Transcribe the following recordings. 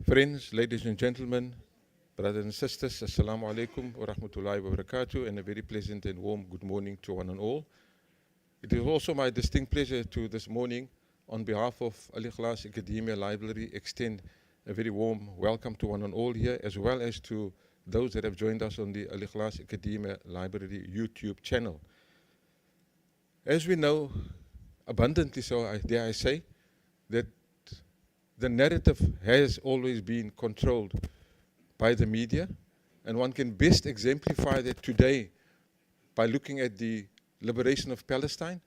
Friends, ladies and gentlemen, brothers and sisters, Assalamu alaikum wa rahmatullahi wa barakatuh, and a very pleasant and warm good morning to one and all. It is also my distinct pleasure to this morning, on behalf of Al-Ikhlas Academia Library, extend a very warm welcome to one and all here, as well as to those that have joined us on the Al-Ikhlas Academia Library YouTube channel. As we know, abundantly so, dare I say, that the narrative has always been controlled by the media, and one can best exemplify that today by looking at the liberation of Palestine.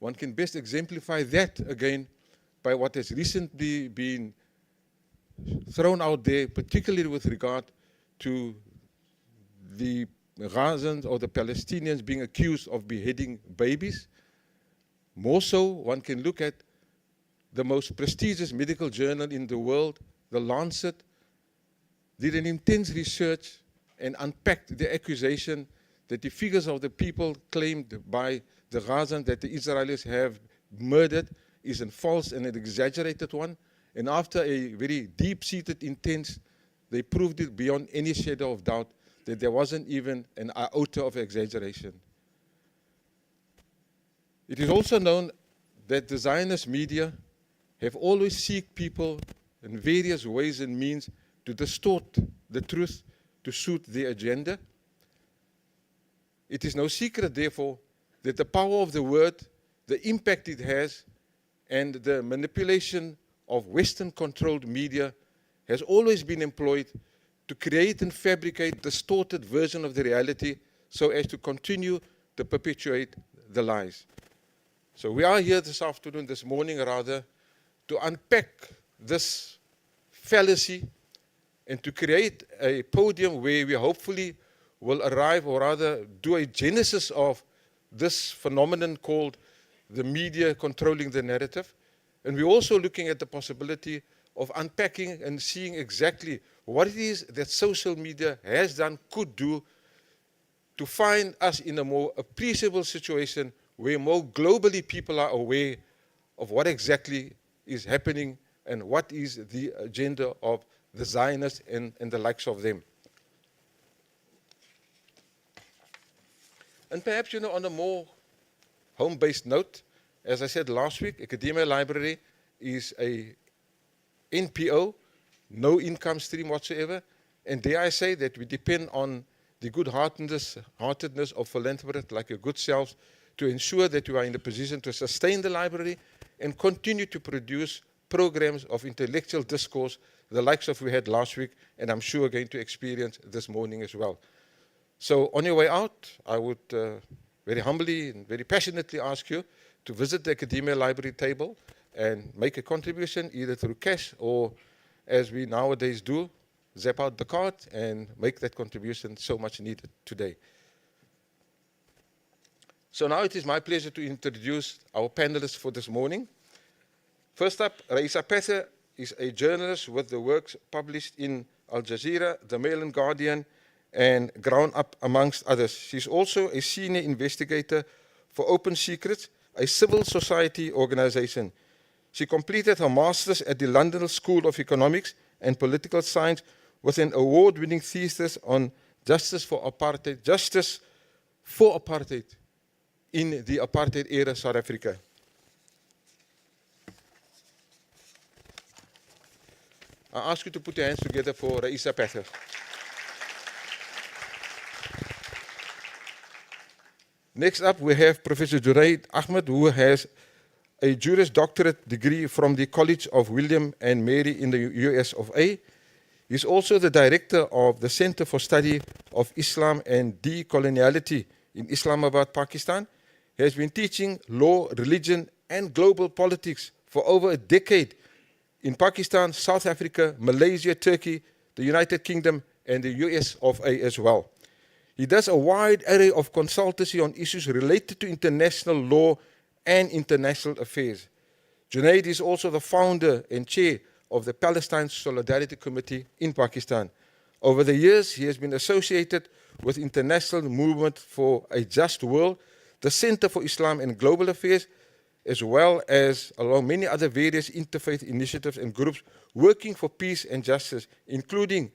One can best exemplify that again by what has recently been thrown out there, particularly with regard to the Gazans or the Palestinians being accused of beheading babies. More so, one can look at the most prestigious medical journal in the world, The Lancet, did an intense research and unpacked the accusation that the figures of the people claimed by the Gazans that the Israelis have murdered is a false and an exaggerated one. And after a very deep-seated intense, they proved it beyond any shadow of doubt that there wasn't even an iota of exaggeration. It is also known that the Zionist media have always sought people in various ways and means to distort the truth to suit their agenda. It is no secret, therefore, that the power of the word, the impact it has, and the manipulation of Western-controlled media has always been employed to create and fabricate distorted version of the reality so as to continue to perpetuate the lies. So we are here this afternoon, this morning rather, to unpack this fallacy and to create a podium where we hopefully will arrive, or rather do a genesis of this phenomenon called the media controlling the narrative. And we're also looking at the possibility of unpacking and seeing exactly what it is that social media has done, could do, to find us in a more appreciable situation where more globally people are aware of what exactly is happening and what is the agenda of the Zionists and the likes of them. And perhaps, on a more home-based note, as I said last week, Academia Library is a NPO, no income stream whatsoever, and dare I say that we depend on the good-heartedness of philanthropists like your good selves to ensure that we are in a position to sustain the library and continue to produce programs of intellectual discourse, the likes of we had last week, and I'm sure going to experience this morning as well. So on your way out, I would very humbly and very passionately ask you to visit the Academia Library table and make a contribution either through cash or, as we nowadays do, zap out the card and make that contribution so much needed today. So now it is my pleasure to introduce our panelists for this morning. First up, Raisa Pethe is a journalist with the works published in Al Jazeera, The Mail and Guardian, and Ground Up, amongst others. She's also a senior investigator for Open Secrets, a civil society organization. She completed her master's at the London School of Economics and Political Science with an award-winning thesis on justice for apartheid in the apartheid-era South Africa. I ask you to put your hands together for Raisa Pethe. Next up, we have Professor Junaid Ahmed, who has a Juris Doctorate degree from the College of William and Mary in the US of A. He's also the director of the Center for Study of Islam and Decoloniality in Islamabad, Pakistan. He has been teaching law, religion, and global politics for over a decade in Pakistan, South Africa, Malaysia, Turkey, the United Kingdom, and the US of A as well. He does a wide array of consultancy on issues related to international law and international affairs. Junaid is also the founder and chair of the Palestine Solidarity Committee in Pakistan. Over the years, he has been associated with International Movement for a Just World, the Center for Islam and Global Affairs, as well as along many other various interfaith initiatives and groups working for peace and justice, including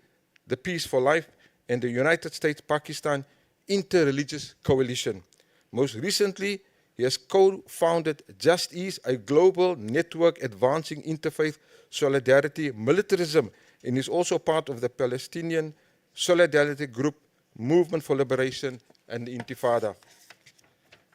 the Peace for Life and the United States-Pakistan Interreligious Coalition. Most recently, he has co-founded Just Ease, a global network advancing interfaith solidarity, militarism, and is also part of the Palestinian Solidarity Group, Movement for Liberation, and the Intifada.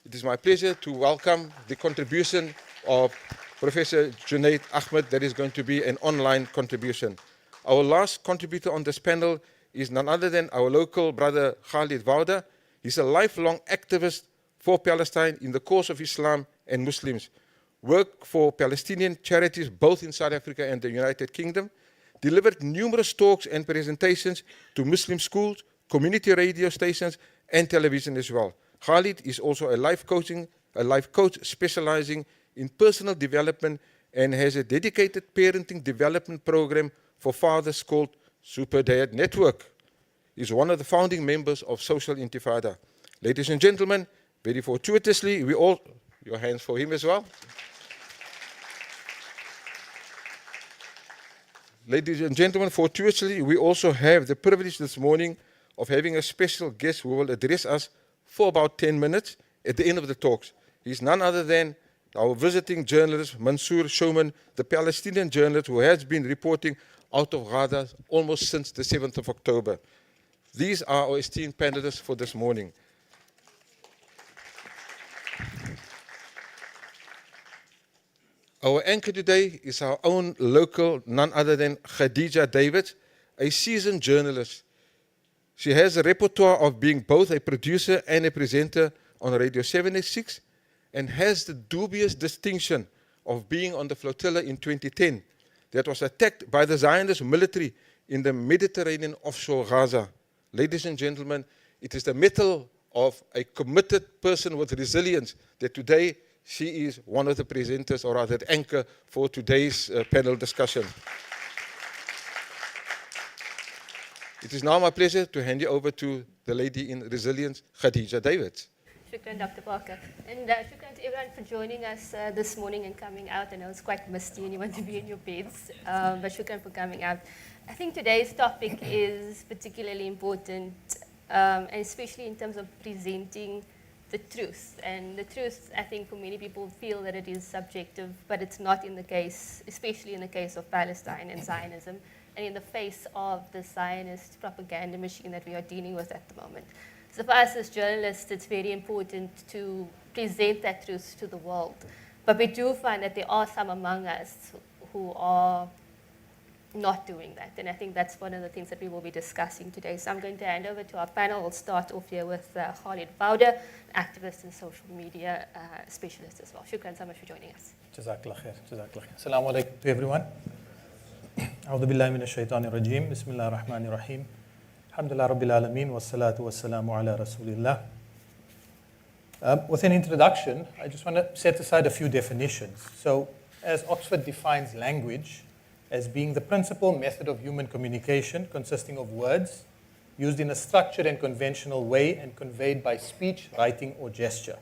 It is my pleasure to welcome the contribution of Professor Junaid Ahmed. That is going to be an online contribution. Our last contributor on this panel is none other than our local brother Khalid Wouda. He's a lifelong activist for Palestine in the cause of Islam and Muslims. Worked for Palestinian charities both in South Africa and the United Kingdom. Delivered numerous talks and presentations to Muslim schools, community radio stations, and television as well. Khalid is also a life coach specializing in personal development and has a dedicated parenting development program for fathers called Super Dad Network. He's one of the founding members of Social Intifada. Ladies and gentlemen, very fortuitously, your hands for him as well. Ladies and gentlemen, fortuitously, we also have the privilege this morning of having a special guest who will address us for about 10 minutes at the end of the talks. He's none other than our visiting journalist, Mansour Showman, the Palestinian journalist who has been reporting out of Gaza almost since the 7th of October. These are our esteemed panelists for this morning. Our anchor today is our own local, none other than Khadija David, a seasoned journalist. She has a repertoire of being both a producer and a presenter on Radio 786 and has the dubious distinction of being on the flotilla in 2010 that was attacked by the Zionist military in the Mediterranean offshore Gaza. Ladies and gentlemen, it is the mettle of a committed person with resilience that today she is one of the presenters, or rather the anchor for today's panel discussion. It is now my pleasure to hand you over to the lady in resilience, Khadija David. Shukran, Dr. Parker. And shukran to everyone for joining us this morning and coming out. I know it's quite misty and you want to be in your beds, but shukran for coming out. I think today's topic is particularly important, and especially in terms of presenting the truth. And the truth, I think, for many people feel that it is subjective, but it's not in the case, especially in the case of Palestine and Zionism, and in the face of the Zionist propaganda machine that we are dealing with at the moment. So for us as journalists, it's very important to present that truth to the world. But we do find that there are some among us who are not doing that. And I think that's one of the things that we will be discussing today. So I'm going to hand over to our panel. We'll start off here with Khalid Wouda, activist and social media specialist as well. Shukran so much for joining us. Jazakallah khair. Jazakallah khair. Assalamu alaikum to everyone. A'udhu billahi minash shaitanir rajim. Bismillahir rahmanir rahim. Alhamdulillah rabbil alameen. Wassalatu wassalamu ala rasulillah. With an introduction, I just want to set aside a few definitions. So, as Oxford defines language as being the principal method of human communication consisting of words used in a structured and conventional way and conveyed by speech, writing, or gesture.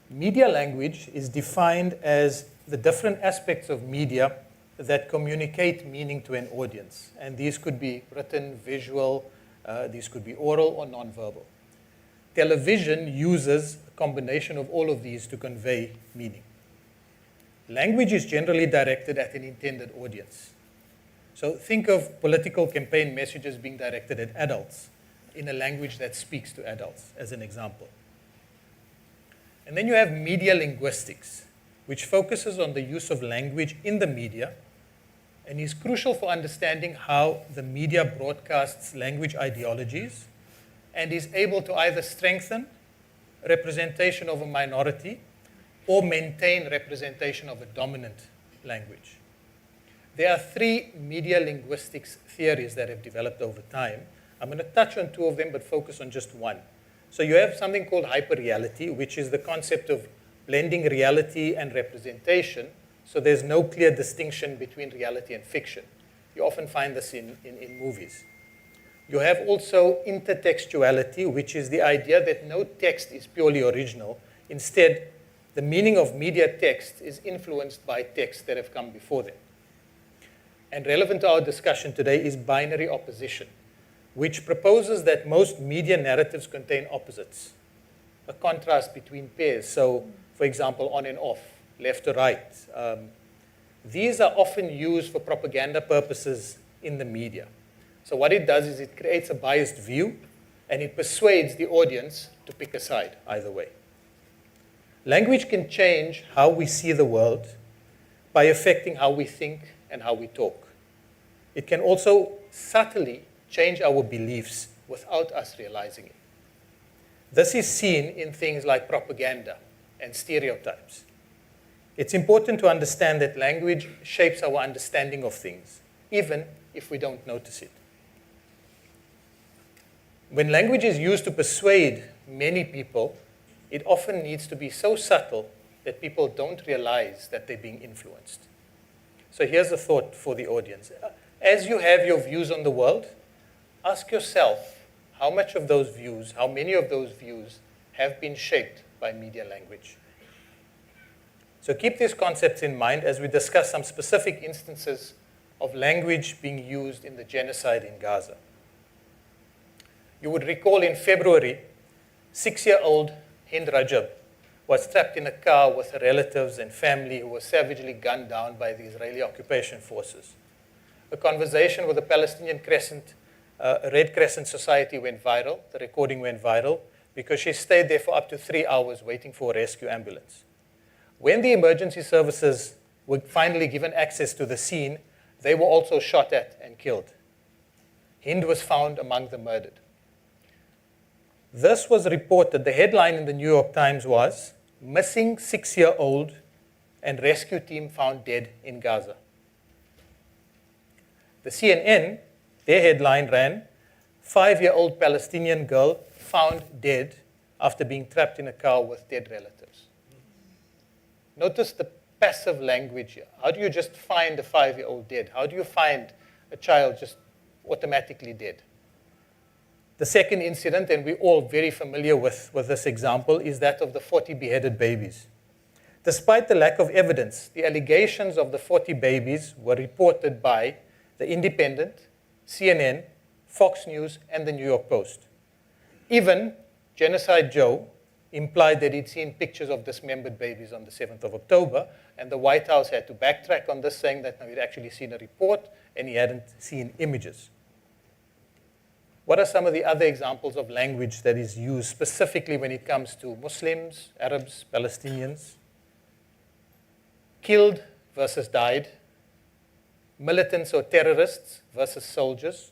Media language is defined as the different aspects of media that communicate meaning to an audience. And these could be written, visual, these could be oral or nonverbal. Television uses a combination of all of these to convey meaning. Language is generally directed at an intended audience. So think of political campaign messages being directed at adults in a language that speaks to adults, as an example. And then you have media linguistics, which focuses on the use of language in the media and is crucial for understanding how the media broadcasts language ideologies and is able to either strengthen representation of a minority or maintain representation of a dominant language. There are three media linguistics theories that have developed over time. I'm going to touch on two of them, but focus on just one. So you have something called hyperreality, which is the concept of blending reality and representation. So there's no clear distinction between reality and fiction. You often find this in movies. You have also intertextuality, which is the idea that no text is purely original. Instead, the meaning of media text is influenced by texts that have come before them. And relevant to our discussion today is binary opposition, which proposes that most media narratives contain opposites, a contrast between pairs. So, for example, on and off, left to right. These are often used for propaganda purposes in the media. So what it does is it creates a biased view, and it persuades the audience to pick a side either way. Language can change how we see the world by affecting how we think and how we talk. It can also subtly change our beliefs without us realizing it. This is seen in things like propaganda and stereotypes. It's important to understand that language shapes our understanding of things, even if we don't notice it. When language is used to persuade many people, it often needs to be so subtle that people don't realize that they're being influenced. So here's a thought for the audience. As you have your views on the world, ask yourself how many of those views have been shaped by media language. So keep these concepts in mind as we discuss some specific instances of language being used in the genocide in Gaza. You would recall in February, 6-year-old Hind Rajab was trapped in a car with her relatives and family who were savagely gunned down by the Israeli occupation forces. A conversation with the Palestinian Red Crescent Society went viral. The recording went viral because she stayed there for up to 3 hours waiting for a rescue ambulance. When the emergency services were finally given access to the scene, they were also shot at and killed. Hind was found among the murdered. This was reported, the headline in the New York Times was, "Missing 6-year-old and rescue team found dead in Gaza." The CNN, their headline ran, "5-year-old Palestinian girl found dead after being trapped in a car with dead relatives." Notice the passive language here. How do you just find a 5-year-old dead? How do you find a child just automatically dead? The second incident, and we're all very familiar with this example, is that of the 40 beheaded babies. Despite the lack of evidence, the allegations of the 40 babies were reported by The Independent, CNN, Fox News, and the New York Post. Even Genocide Joe implied that he'd seen pictures of dismembered babies on the 7th of October, and the White House had to backtrack on this, saying that no, he'd actually seen a report and he hadn't seen images. What are some of the other examples of language that is used specifically when it comes to Muslims, Arabs, Palestinians? Killed versus died. Militants or terrorists versus soldiers.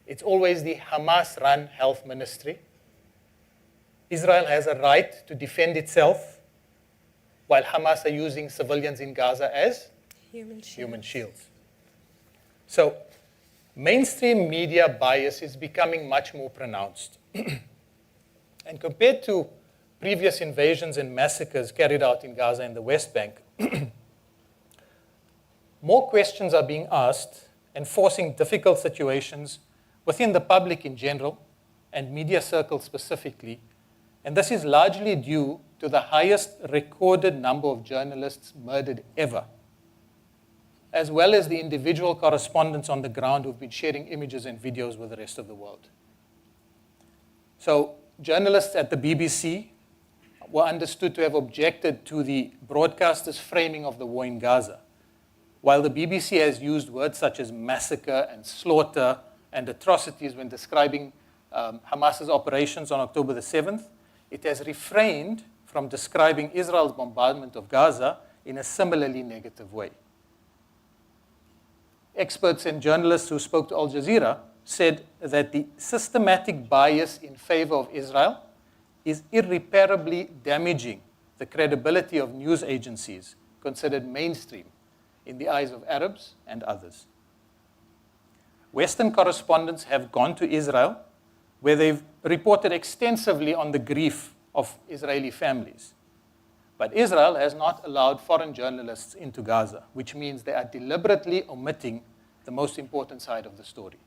It's always the Hamas-run health ministry. Israel has a right to defend itself, while Hamas are using civilians in Gaza as human shields. So, mainstream media bias is becoming much more pronounced. And compared to previous invasions and massacres carried out in Gaza and the West Bank, more questions are being asked and forcing difficult situations within the public in general and media circles specifically. And this is largely due to the highest recorded number of journalists murdered ever, as well as the individual correspondents on the ground who've been sharing images and videos with the rest of the world. So journalists at the BBC were understood to have objected to the broadcaster's framing of the war in Gaza. While the BBC has used words such as massacre and slaughter and atrocities when describing Hamas's operations on October the 7th, it has refrained from describing Israel's bombardment of Gaza in a similarly negative way. Experts and journalists who spoke to Al Jazeera said that the systematic bias in favor of Israel is irreparably damaging the credibility of news agencies considered mainstream in the eyes of Arabs and others. Western correspondents have gone to Israel, where they've reported extensively on the grief of Israeli families. But Israel has not allowed foreign journalists into Gaza, which means they are deliberately omitting the most important side of the story.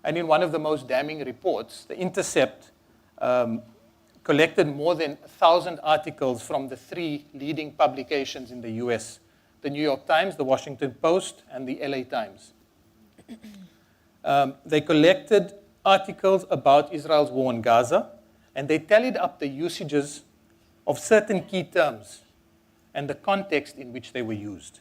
And in one of the most damning reports, The Intercept collected more than 1,000 articles from the 3 leading publications in the US, the New York Times, the Washington Post, and the LA Times. They collected articles about Israel's war in Gaza, and they tallied up the usages of certain key terms and the context in which they were used.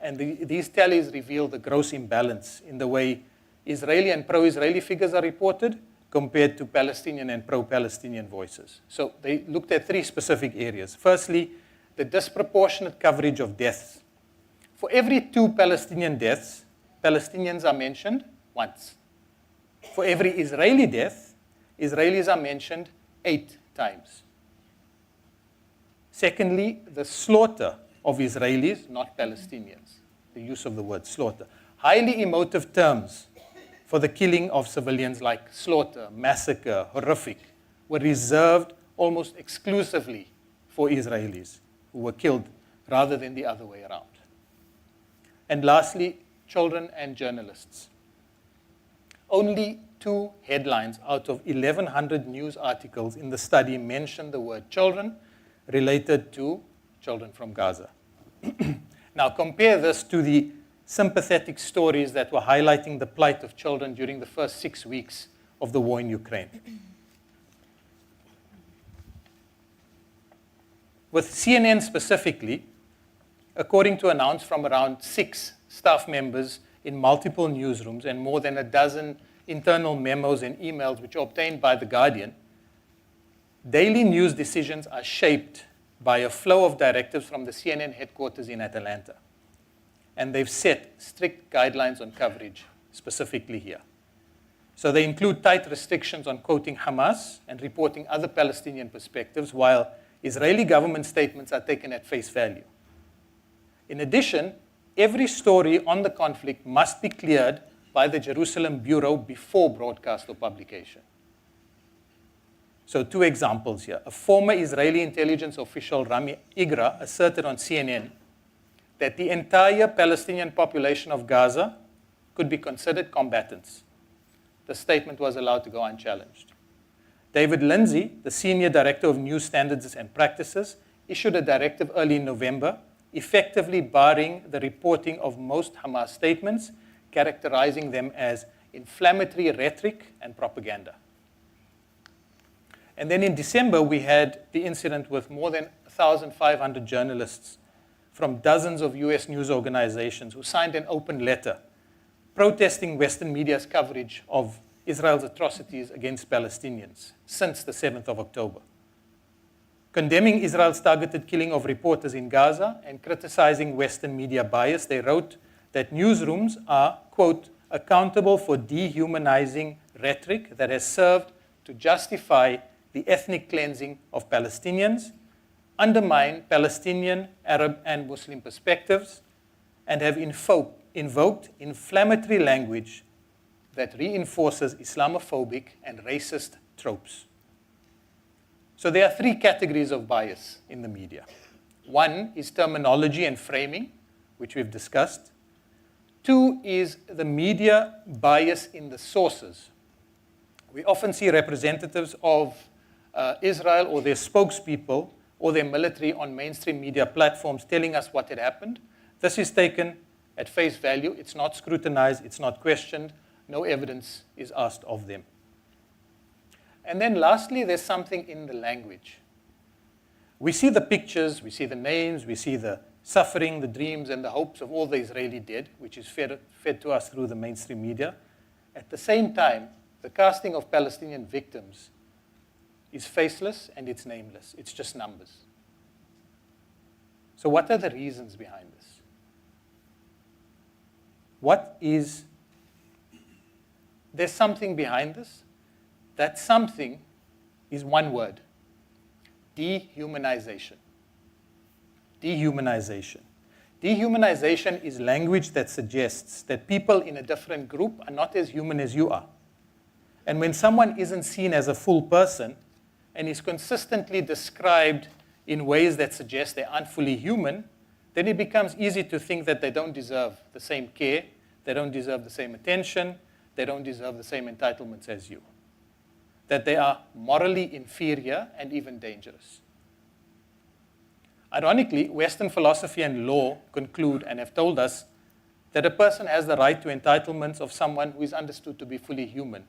And these tallies reveal the gross imbalance in the way Israeli and pro-Israeli figures are reported compared to Palestinian and pro-Palestinian voices. So they looked at 3 specific areas. Firstly, the disproportionate coverage of deaths. For every 2 Palestinian deaths, Palestinians are mentioned once. For every Israeli death, Israelis are mentioned 8 times. Secondly, the slaughter of Israelis, not Palestinians. The use of the word slaughter. Highly emotive terms for the killing of civilians like slaughter, massacre, horrific, were reserved almost exclusively for Israelis who were killed rather than the other way around. And lastly, children and journalists. Only 2 headlines out of 1,100 news articles in the study mentioned the word children related to children from Gaza. Now compare this to the sympathetic stories that were highlighting the plight of children during the first 6 weeks of the war in Ukraine. With CNN specifically, according to accounts from around 6 staff members in multiple newsrooms and more than a dozen internal memos and emails which are obtained by The Guardian, daily news decisions are shaped by a flow of directives from the CNN headquarters in Atlanta. And they've set strict guidelines on coverage, specifically here. So they include tight restrictions on quoting Hamas and reporting other Palestinian perspectives, while Israeli government statements are taken at face value. In addition, every story on the conflict must be cleared by the Jerusalem Bureau before broadcast or publication. So 2 examples here. A former Israeli intelligence official, Rami Igra, asserted on CNN that the entire Palestinian population of Gaza could be considered combatants. The statement was allowed to go unchallenged. David Lindsay, the Senior Director of News Standards and Practices, issued a directive early in November, effectively barring the reporting of most Hamas statements, characterizing them as inflammatory rhetoric and propaganda. And then in December, we had the incident with more than 1,500 journalists from dozens of US news organizations who signed an open letter protesting Western media's coverage of Israel's atrocities against Palestinians since the 7th of October. Condemning Israel's targeted killing of reporters in Gaza and criticizing Western media bias, they wrote that newsrooms are, quote, accountable for dehumanizing rhetoric that has served to justify the ethnic cleansing of Palestinians, undermine Palestinian, Arab, and Muslim perspectives, and have invoked inflammatory language that reinforces Islamophobic and racist tropes. So there are 3 categories of bias in the media. 1 is terminology and framing, which we've discussed. 2 is the media bias in the sources. We often see representatives of Israel or their spokespeople or their military on mainstream media platforms telling us what had happened. This is taken at face value. It's not scrutinized. It's not questioned. No evidence is asked of them. And then lastly, there's something in the language. We see the pictures, we see the names, we see the suffering, the dreams, and the hopes of all the Israeli dead, which is fed to us through the mainstream media. At the same time, the casting of Palestinian victims is faceless and it's nameless. It's just numbers. So what are the reasons behind this? There's something behind this. That something is one word: dehumanization. Dehumanization. Dehumanization is language that suggests that people in a different group are not as human as you are. And when someone isn't seen as a full person and is consistently described in ways that suggest they aren't fully human, then it becomes easy to think that they don't deserve the same care, they don't deserve the same attention, they don't deserve the same entitlements as you. that they are morally inferior and even dangerous. Ironically, Western philosophy and law conclude and have told us that a person has the right to entitlements of someone who is understood to be fully human.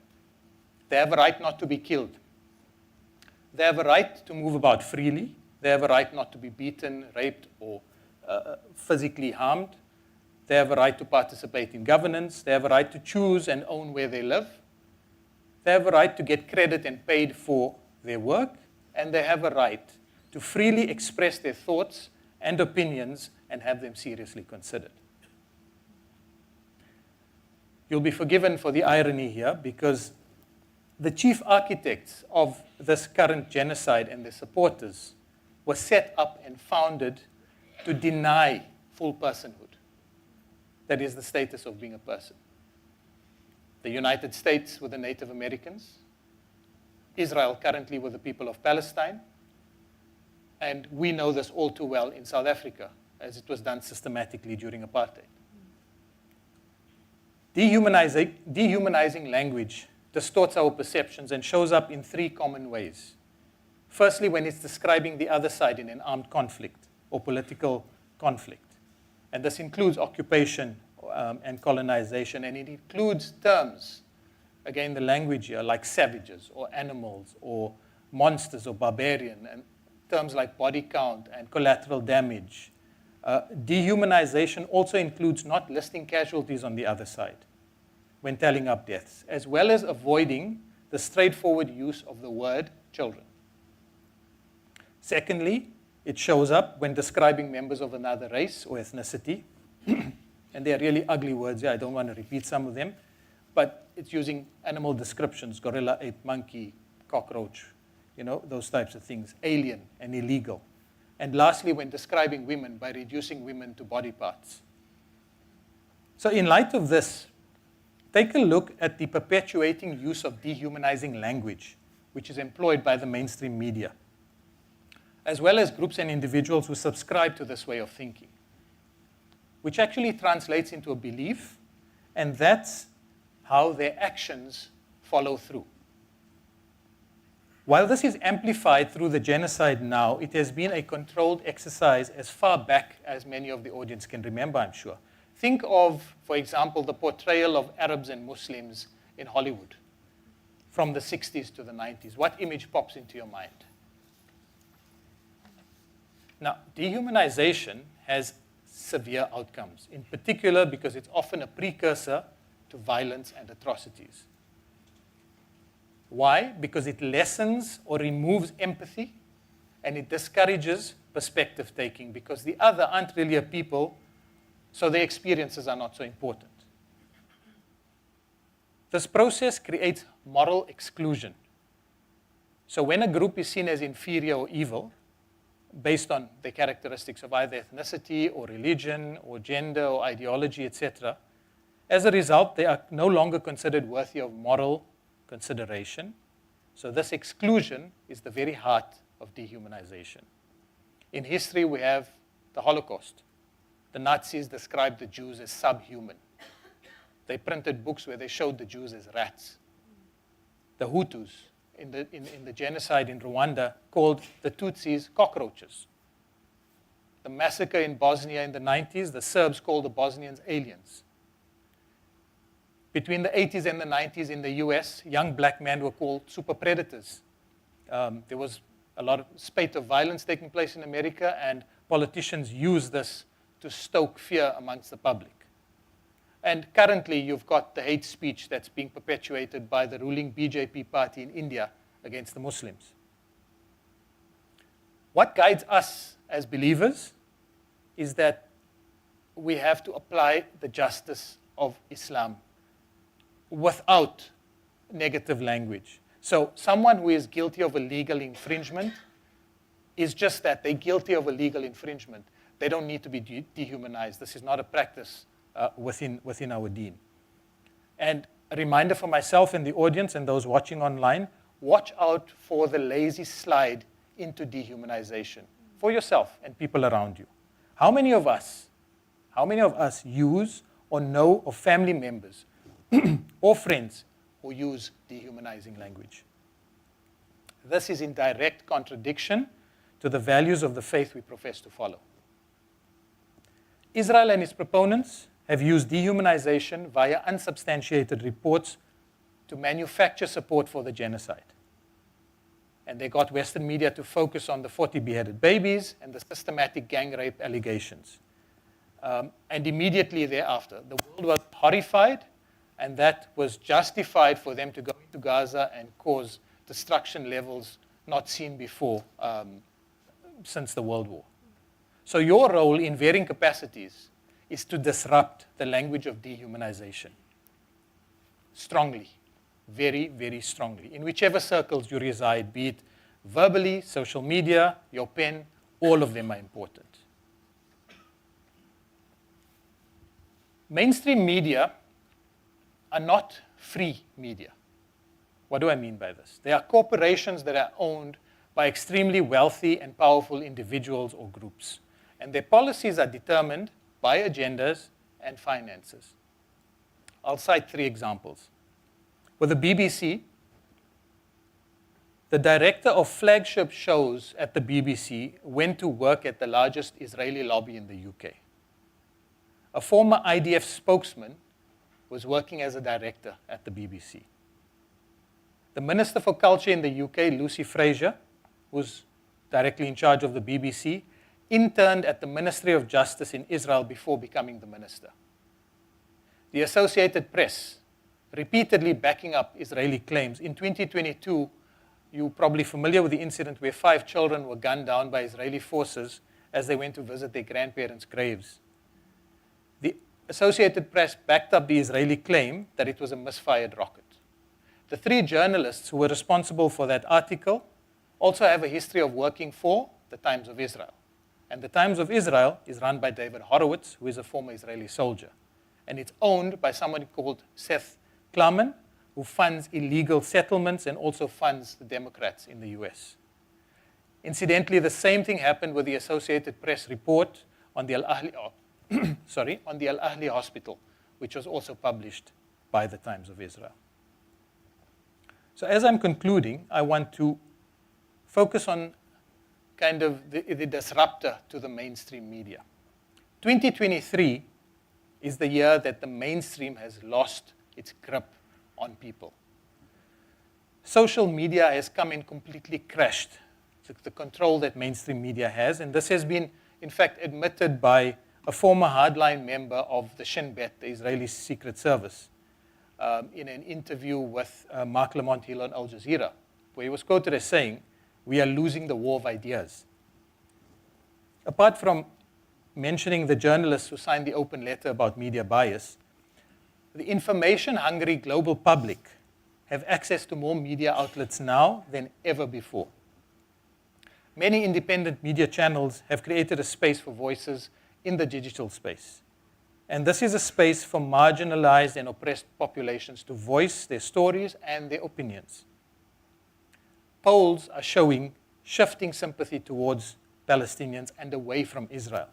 They have a right not to be killed. They have a right to move about freely. They have a right not to be beaten, raped, or physically harmed. They have a right to participate in governance. They have a right to choose and own where they live. They have a right to get credit and paid for their work. And they have a right to freely express their thoughts and opinions and have them seriously considered. You'll be forgiven for the irony here, because the chief architects of this current genocide and their supporters were set up and founded to deny full personhood. That is the status of being a person. The United States with the Native Americans, Israel currently with the people of Palestine, and we know this all too well in South Africa, as it was done systematically during apartheid. Dehumanizing language distorts our perceptions and shows up in three common ways. Firstly, when it's describing the other side in an armed conflict or political conflict. And this includes occupation and colonization, and it includes terms, again, the language here, like savages or animals or monsters or barbarian, and terms like body count and collateral damage. Dehumanization also includes not listing casualties on the other side when tallying up deaths, as well as avoiding the straightforward use of the word children. Secondly, it shows up when describing members of another race or ethnicity. And they are really ugly words here. I don't want to repeat some of them. But it's using animal descriptions, gorilla, ape, monkey, cockroach, those types of things, alien and illegal. And lastly, when describing women, by reducing women to body parts. So in light of this, take a look at the perpetuating use of dehumanizing language, which is employed by the mainstream media, as well as groups and individuals who subscribe to this way of thinking, which actually translates into a belief, and that's how their actions follow through. While this is amplified through the genocide now, it has been a controlled exercise as far back as many of the audience can remember, I'm sure. Think of, for example, the portrayal of Arabs and Muslims in Hollywood from the 60s to the 90s. What image pops into your mind? Now, dehumanization has severe outcomes, in particular because it's often a precursor to violence and atrocities. Why? Because it lessens or removes empathy, and it discourages perspective taking, because the other aren't really a people, so their experiences are not so important. This process creates moral exclusion. So when a group is seen as inferior or evil, based on the characteristics of either ethnicity or religion or gender or ideology, etc., as a result, they are no longer considered worthy of moral consideration. So this exclusion is the very heart of dehumanization. In history, we have the Holocaust. The Nazis described the Jews as subhuman. They printed books where they showed the Jews as rats. The Hutus in the genocide in Rwanda called the Tutsis cockroaches. The massacre in Bosnia in the 90s, the Serbs called the Bosnians aliens. Between the 80s and the 90s in the US, young black men were called super predators. There was a lot of spate of violence taking place in America, and politicians used this to stoke fear amongst the public. And currently, you've got the hate speech that's being perpetuated by the ruling BJP party in India against the Muslims. What guides us as believers is that we have to apply the justice of Islam without negative language. So someone who is guilty of a legal infringement is just that. They're guilty of a legal infringement. They don't need to be dehumanized. This is not a practice within our deen. And a reminder for myself and the audience and those watching online, watch out for the lazy slide into dehumanization for yourself and people around you. How many of us use or know of family members or friends who use dehumanizing language? This is in direct contradiction to the values of the faith we profess to follow. Israel and its proponents have used dehumanization via unsubstantiated reports to manufacture support for the genocide. And they got Western media to focus on the 40 beheaded babies and the systematic gang rape allegations. And immediately thereafter, the world was horrified, and that was justified for them to go into Gaza and cause destruction levels not seen before since the World War. So your role in varying capacities is to disrupt the language of dehumanization. Strongly, very, very strongly. In whichever circles you reside, be it verbally, social media, your pen, all of them are important. Mainstream media are not free media. What do I mean by this? They are corporations that are owned by extremely wealthy and powerful individuals or groups. And their policies are determined by agendas and finances. I'll cite 3 examples. With the BBC, the director of flagship shows at the BBC went to work at the largest Israeli lobby in the UK. A former IDF spokesman was working as a director at the BBC. The Minister for Culture in the UK, Lucy Fraser, who's directly in charge of the BBC, interned at the Ministry of Justice in Israel before becoming the minister. The Associated Press, repeatedly backing up Israeli claims. In 2022, you're probably familiar with the incident where 5 children were gunned down by Israeli forces as they went to visit their grandparents' graves. The Associated Press backed up the Israeli claim that it was a misfired rocket. The 3 journalists who were responsible for that article also have a history of working for the Times of Israel. And the Times of Israel is run by David Horowitz, who is a former Israeli soldier. And it's owned by someone called Seth Klarman, who funds illegal settlements and also funds the Democrats in the US. Incidentally, the same thing happened with the Associated Press report on the on the Al-Ahli Hospital, which was also published by the Times of Israel. So as I'm concluding, I want to focus on kind of the disruptor to the mainstream media. 2023 is the year that the mainstream has lost its grip on people. Social media has come and completely crashed the control that mainstream media has, and this has been, in fact, admitted by a former hardline member of the Shin Bet, the Israeli Secret Service, in an interview with Mark Lamont Hill on Al Jazeera, where he was quoted as saying, "We are losing the war of ideas." Apart from mentioning the journalists who signed the open letter about media bias, the information-hungry global public have access to more media outlets now than ever before. Many independent media channels have created a space for voices in the digital space. And this is a space for marginalized and oppressed populations to voice their stories and their opinions. Polls are showing shifting sympathy towards Palestinians and away from Israel.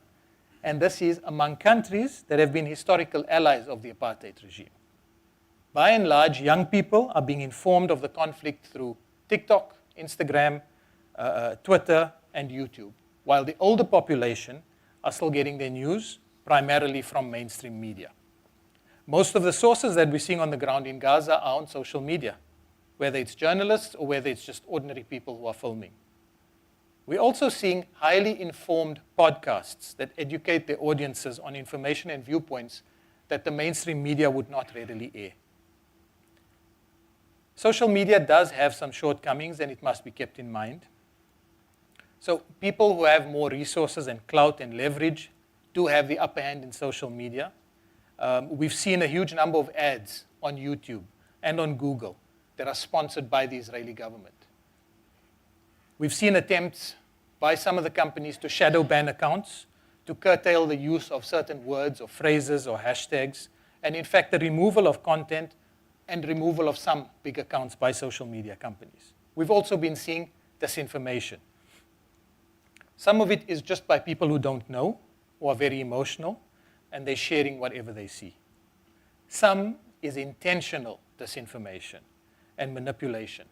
And this is among countries that have been historical allies of the apartheid regime. By and large, young people are being informed of the conflict through TikTok, Instagram, Twitter, and YouTube, while the older population are still getting their news primarily from mainstream media. Most of the sources that we're seeing on the ground in Gaza are on social media, whether it's journalists or whether it's just ordinary people who are filming. We're also seeing highly informed podcasts that educate their audiences on information and viewpoints that the mainstream media would not readily air. Social media does have some shortcomings, and it must be kept in mind. So people who have more resources and clout and leverage do have the upper hand in social media. We've seen a huge number of ads on YouTube and on Google that are sponsored by the Israeli government. We've seen attempts by some of the companies to shadow ban accounts, to curtail the use of certain words or phrases or hashtags, and in fact the removal of content and removal of some big accounts by social media companies. We've also been seeing disinformation. Some of it is just by people who don't know or are very emotional, and they're sharing whatever they see. Some is intentional disinformation and manipulation.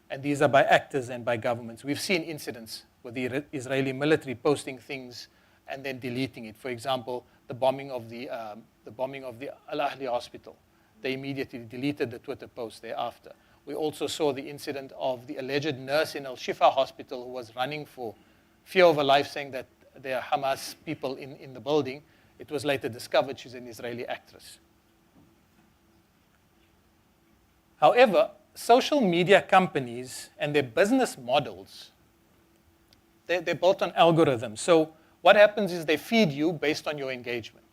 and these are by actors and by governments. We've seen incidents with the Israeli military posting things and then deleting it. For example, the bombing of the Al-Ahli hospital. They immediately deleted the Twitter post thereafter. We also saw the incident of the alleged nurse in Al-Shifa hospital who was running for fear of her life, saying that there are Hamas people in the building. It was later discovered she's an Israeli actress. However, social media companies and their business models, they're built on algorithms. So what happens is they feed you based on your engagement.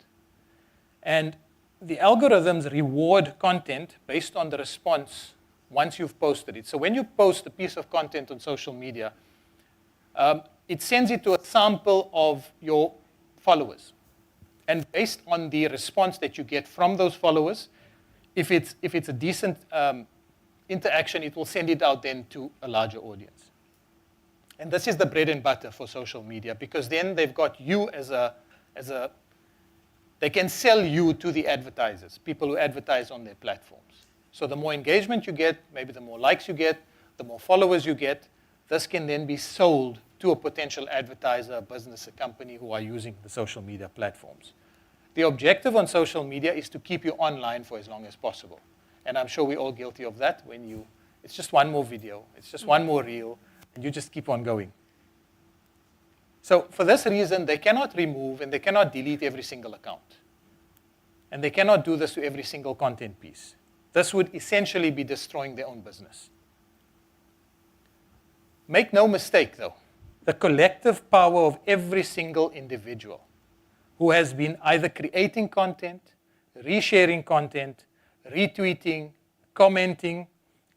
And the algorithms reward content based on the response once you've posted it. So when you post a piece of content on social media, it sends it to a sample of your followers. And based on the response that you get from those followers, if it's a decent interaction, it will send it out then to a larger audience. And this is the bread and butter for social media, because then they've got you they can sell you to the advertisers, people who advertise on their platforms. So the more engagement you get, maybe the more likes you get, the more followers you get, this can then be sold to a potential advertiser, a business, a company who are using the social media platforms. The objective on social media is to keep you online for as long as possible. And I'm sure we're all guilty of that it's just one more video, it's just one more reel, and you just keep on going. So for this reason, they cannot remove and they cannot delete every single account. And they cannot do this to every single content piece. This would essentially be destroying their own business. Make no mistake, though, the collective power of every single individual who has been either creating content, resharing content, retweeting, commenting,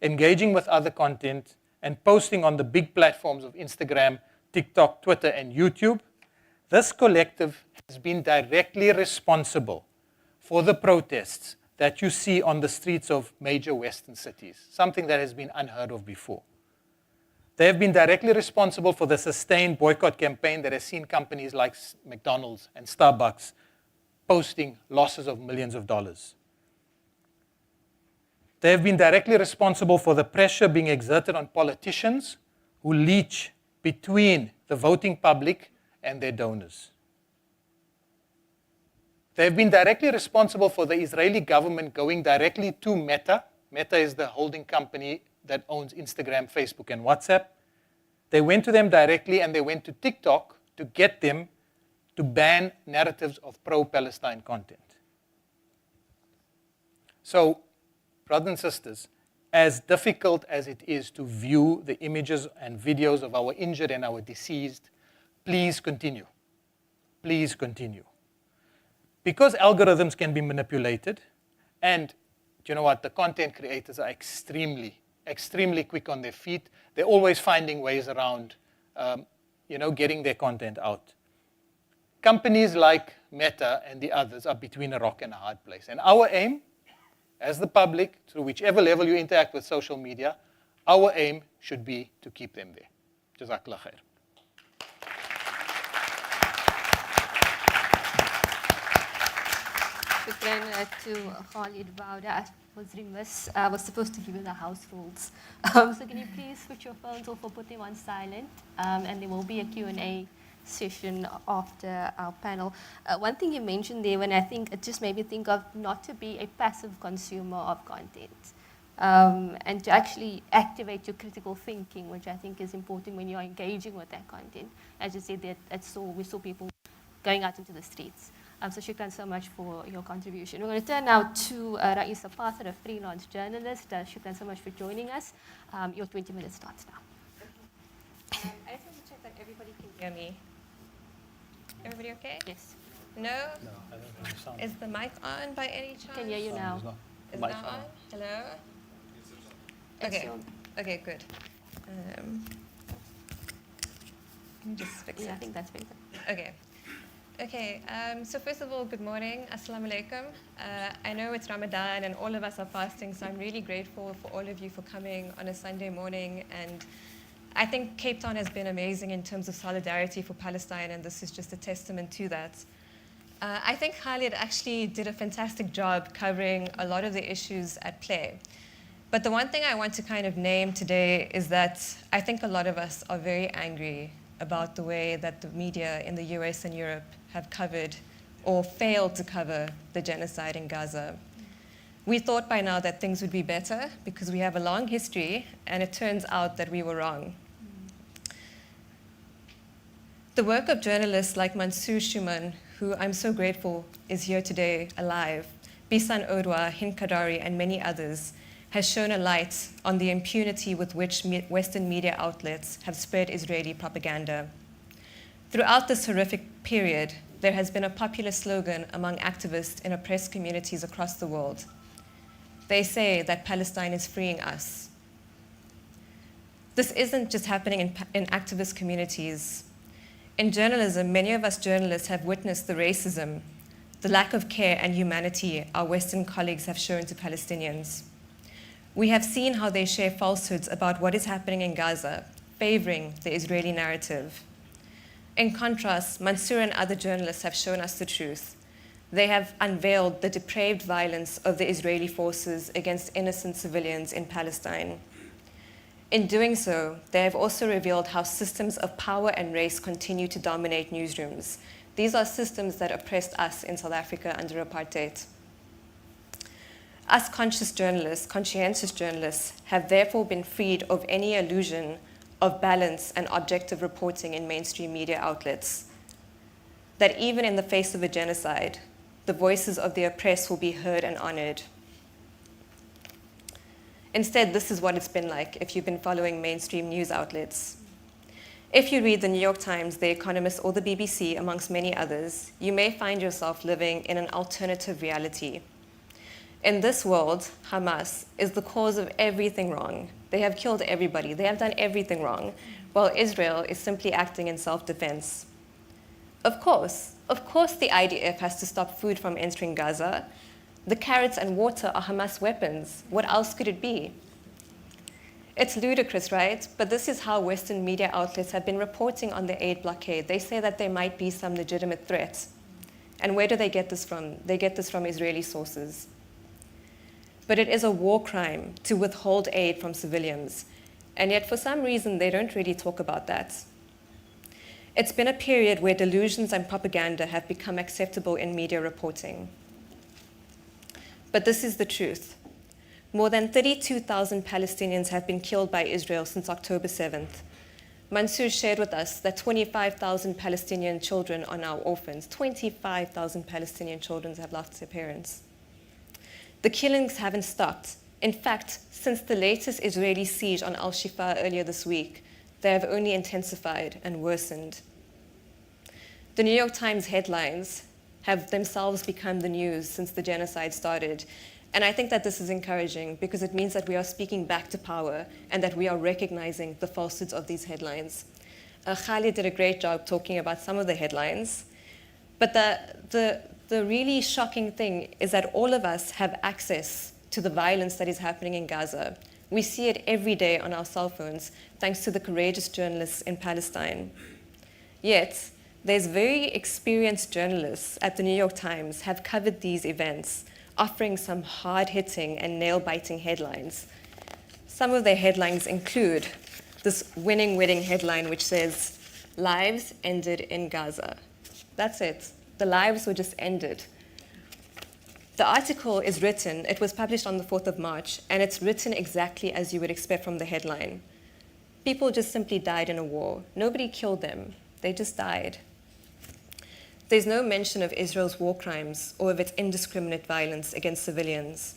engaging with other content, and posting on the big platforms of Instagram, TikTok, Twitter, and YouTube, this collective has been directly responsible for the protests that you see on the streets of major Western cities, something that has been unheard of before. They have been directly responsible for the sustained boycott campaign that has seen companies like McDonald's and Starbucks posting losses of millions of dollars. They have been directly responsible for the pressure being exerted on politicians who leech between the voting public and their donors. They have been directly responsible for the Israeli government going directly to Meta. Meta is the holding company that owns Instagram, Facebook, and WhatsApp. They went to them directly, and they went to TikTok to get them to ban narratives of pro-Palestine content. So, brothers and sisters, as difficult as it is to view the images and videos of our injured and our deceased, please continue. Please continue. Because algorithms can be manipulated, and you know what, the content creators are extremely quick on their feet. They're always finding ways around, getting their content out. Companies like Meta and the others are between a rock and a hard place. And our aim, as the public, through whichever level you interact with social media, our aim should be to keep them there. Jazakallah khair. Shukran to Khalid Bauda. I was remiss. I was supposed to give you the house rules. So can you please switch your phones off or put them on silent? And there will be a Q&A session after our panel. One thing you mentioned there, when I think it just made me think of not to be a passive consumer of content, and to actually activate your critical thinking, which I think is important when you're engaging with that content. As you said, we saw people going out into the streets. So shukran so much for your contribution. We're going to turn now to Raisa Pather, a freelance journalist. Shukran so much for joining us. Your 20 minutes starts now. I just want to check that everybody can hear me. Everybody okay? Yes. No? No, I don't think sound. Is the mic on by any chance? Can hear you now. Is it now on? Hello? Okay. Okay, good. Let me just fix it. I think that's better. Okay. Okay, so first of all, good morning. Assalamu alaikum. I know it's Ramadan and all of us are fasting, so I'm really grateful for all of you for coming on a Sunday morning. And I think Cape Town has been amazing in terms of solidarity for Palestine, and this is just a testament to that. I think Khalid actually did a fantastic job covering a lot of the issues at play. But the one thing I want to kind of name today is that I think a lot of us are very angry about the way that the media in the US and Europe have covered or failed to cover the genocide in Gaza. We thought by now that things would be better because we have a long history, and it turns out that we were wrong. The work of journalists like Mansour Shuman, who I'm so grateful is here today alive, Bisan Odwa, Hind Kadari, and many others, has shone a light on the impunity with which Western media outlets have spread Israeli propaganda. Throughout this horrific period, there has been a popular slogan among activists in oppressed communities across the world. They say that Palestine is freeing us. This isn't just happening in activist communities. In journalism, many of us journalists have witnessed the racism, the lack of care and humanity our Western colleagues have shown to Palestinians. We have seen how they share falsehoods about what is happening in Gaza, favoring the Israeli narrative. In contrast, Mansour and other journalists have shown us the truth. They have unveiled the depraved violence of the Israeli forces against innocent civilians in Palestine. In doing so, they have also revealed how systems of power and race continue to dominate newsrooms. These are systems that oppressed us in South Africa under apartheid. Us conscientious journalists, have therefore been freed of any illusion of balance and objective reporting in mainstream media outlets. That even in the face of a genocide, the voices of the oppressed will be heard and honored. Instead, this is what it's been like if you've been following mainstream news outlets. If you read the New York Times, The Economist, or the BBC, amongst many others, you may find yourself living in an alternative reality. In this world, Hamas is the cause of everything wrong. They have killed everybody. They have done everything wrong, while Israel is simply acting in self-defense. Of course, the IDF has to stop food from entering Gaza. The carrots and water are Hamas weapons. What else could it be? It's ludicrous, right? But this is how Western media outlets have been reporting on the aid blockade. They say that there might be some legitimate threat. And where do they get this from? They get this from Israeli sources. But it is a war crime to withhold aid from civilians. And yet, for some reason, they don't really talk about that. It's been a period where delusions and propaganda have become acceptable in media reporting. But this is the truth. More than 32,000 Palestinians have been killed by Israel since October 7th. Mansour shared with us that 25,000 Palestinian children are now orphans. 25,000 Palestinian children have lost their parents. The killings haven't stopped. In fact, since the latest Israeli siege on Al-Shifa earlier this week, they have only intensified and worsened. The New York Times headlines have themselves become the news since the genocide started. And I think that this is encouraging because it means that we are speaking back to power and that we are recognizing the falsehoods of these headlines. Khalid did a great job talking about some of the headlines. But the really shocking thing is that all of us have access to the violence that is happening in Gaza. We see it every day on our cell phones, thanks to the courageous journalists in Palestine. Yet, there's very experienced journalists at the New York Times have covered these events, offering some hard-hitting and nail-biting headlines. Some of their headlines include this winning wedding headline which says, "Lives ended in Gaza." That's it. The lives were just ended. The article is written, it was published on the 4th of March, and it's written exactly as you would expect from the headline. People just simply died in a war. Nobody killed them. They just died. There's no mention of Israel's war crimes or of its indiscriminate violence against civilians.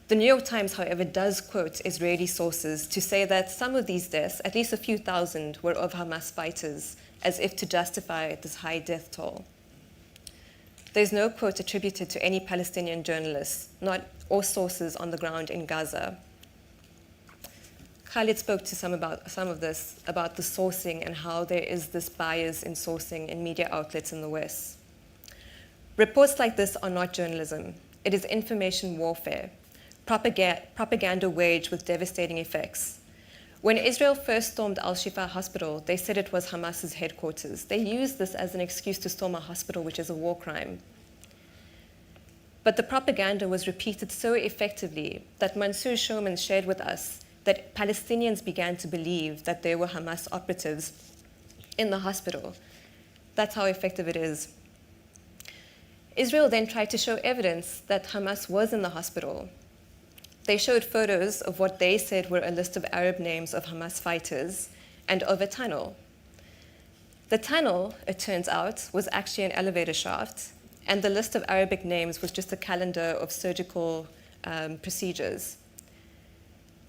The New York Times, however, does quote Israeli sources to say that some of these deaths, at least a few thousand, were of Hamas fighters, as if to justify this high death toll. There's no quote attributed to any Palestinian journalists, or sources on the ground in Gaza. Khalid spoke to some of this, about the sourcing and how there is this bias in sourcing in media outlets in the West. Reports like this are not journalism. It is information warfare, propaganda waged with devastating effects. When Israel first stormed Al-Shifa hospital, they said it was Hamas's headquarters. They used this as an excuse to storm a hospital, which is a war crime. But the propaganda was repeated so effectively that Mansour Shoman shared with us that Palestinians began to believe that there were Hamas operatives in the hospital. That's how effective it is. Israel then tried to show evidence that Hamas was in the hospital. They showed photos of what they said were a list of Arab names of Hamas fighters and of a tunnel. The tunnel, it turns out, was actually an elevator shaft, and the list of Arabic names was just a calendar of surgical procedures.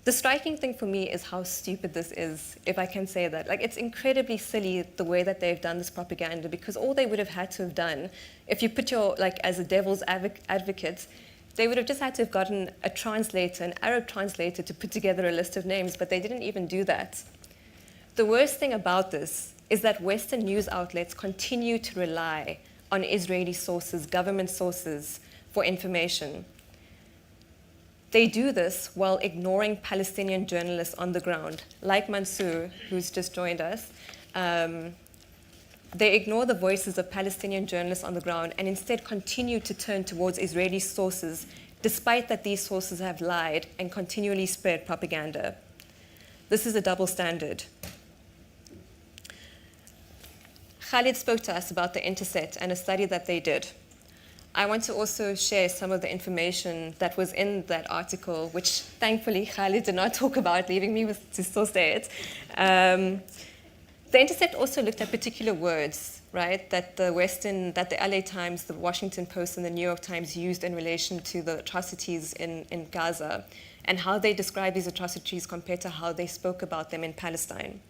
The striking thing for me is how stupid this is, if I can say that. Like, it's incredibly silly the way that they've done this propaganda, because all they would have had to have done, if you put your, like, as a devil's advocate, they would have just had to have gotten a translator, an Arab translator, to put together a list of names, but they didn't even do that. The worst thing about this is that Western news outlets continue to rely on Israeli sources, government sources, for information. They do this while ignoring Palestinian journalists on the ground, like Mansour, who's just joined us. They ignore the voices of Palestinian journalists on the ground and instead continue to turn towards Israeli sources, despite that these sources have lied and continually spread propaganda. This is a double standard. Khalid spoke to us about the Intercept and a study that they did. I want to also share some of the information that was in that article, which thankfully Khalid did not talk about, leaving me to still say it. The Intercept also looked at particular words, right, that the LA Times, the Washington Post, and the New York Times used in relation to the atrocities in Gaza, and how they describe these atrocities compared to how they spoke about them in Palestine.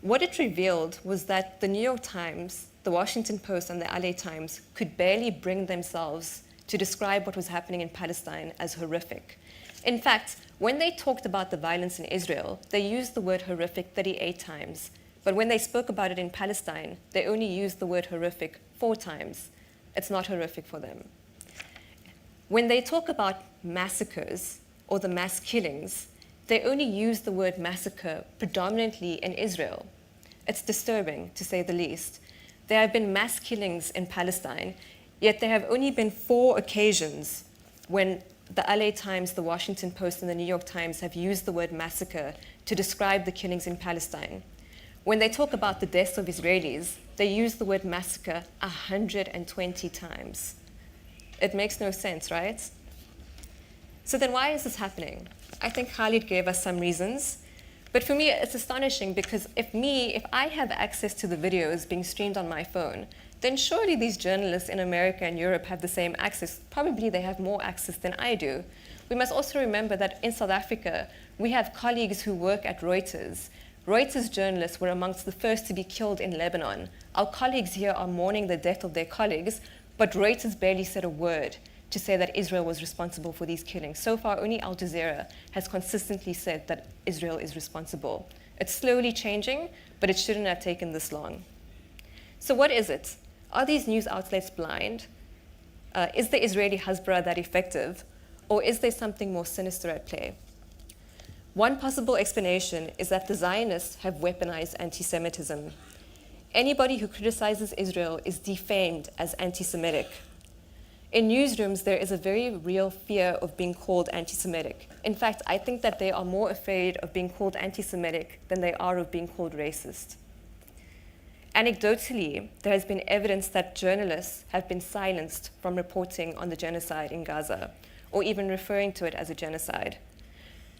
What it revealed was that the New York Times, the Washington Post, and the LA Times could barely bring themselves to describe what was happening in Palestine as horrific. In fact, when they talked about the violence in Israel, they used the word horrific 38 times. But when they spoke about it in Palestine, they only used the word horrific 4 times. It's not horrific for them. When they talk about massacres or the mass killings, they only use the word massacre predominantly in Israel. It's disturbing, to say the least. There have been mass killings in Palestine, yet there have only been 4 occasions when the LA Times, the Washington Post, and the New York Times have used the word massacre to describe the killings in Palestine. When they talk about the deaths of Israelis, they use the word massacre 120 times. It makes no sense, right? So then why is this happening? I think Khalid gave us some reasons. But for me, it's astonishing because if I have access to the videos being streamed on my phone, then surely these journalists in America and Europe have the same access. Probably they have more access than I do. We must also remember that in South Africa, we have colleagues who work at Reuters. Reuters journalists were amongst the first to be killed in Lebanon. Our colleagues here are mourning the death of their colleagues, but Reuters barely said a word to say that Israel was responsible for these killings. So far, only Al Jazeera has consistently said that Israel is responsible. It's slowly changing, but it shouldn't have taken this long. So what is it? Are these news outlets blind? Is the Israeli Hasbara that effective? Or is there something more sinister at play? One possible explanation is that the Zionists have weaponized anti-Semitism. Anybody who criticizes Israel is defamed as anti-Semitic. In newsrooms, there is a very real fear of being called anti-Semitic. In fact, I think that they are more afraid of being called anti-Semitic than they are of being called racist. Anecdotally, there has been evidence that journalists have been silenced from reporting on the genocide in Gaza, or even referring to it as a genocide.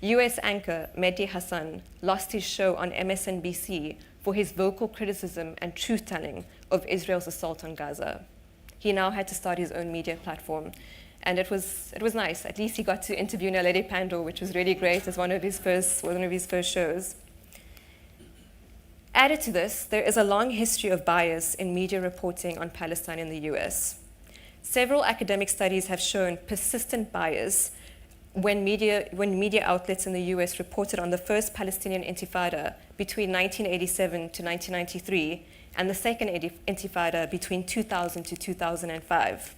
US anchor Mehdi Hassan lost his show on MSNBC for his vocal criticism and truth-telling of Israel's assault on Gaza. He now had to start his own media platform, and it was nice. At least he got to interview Naledi Pandor, which was really great as one of his first shows. Added to this, there is a long history of bias in media reporting on Palestine in the US. Several academic studies have shown persistent bias when media outlets in the US reported on the first Palestinian Intifada between 1987 to 1993 and the second Intifada between 2000 to 2005.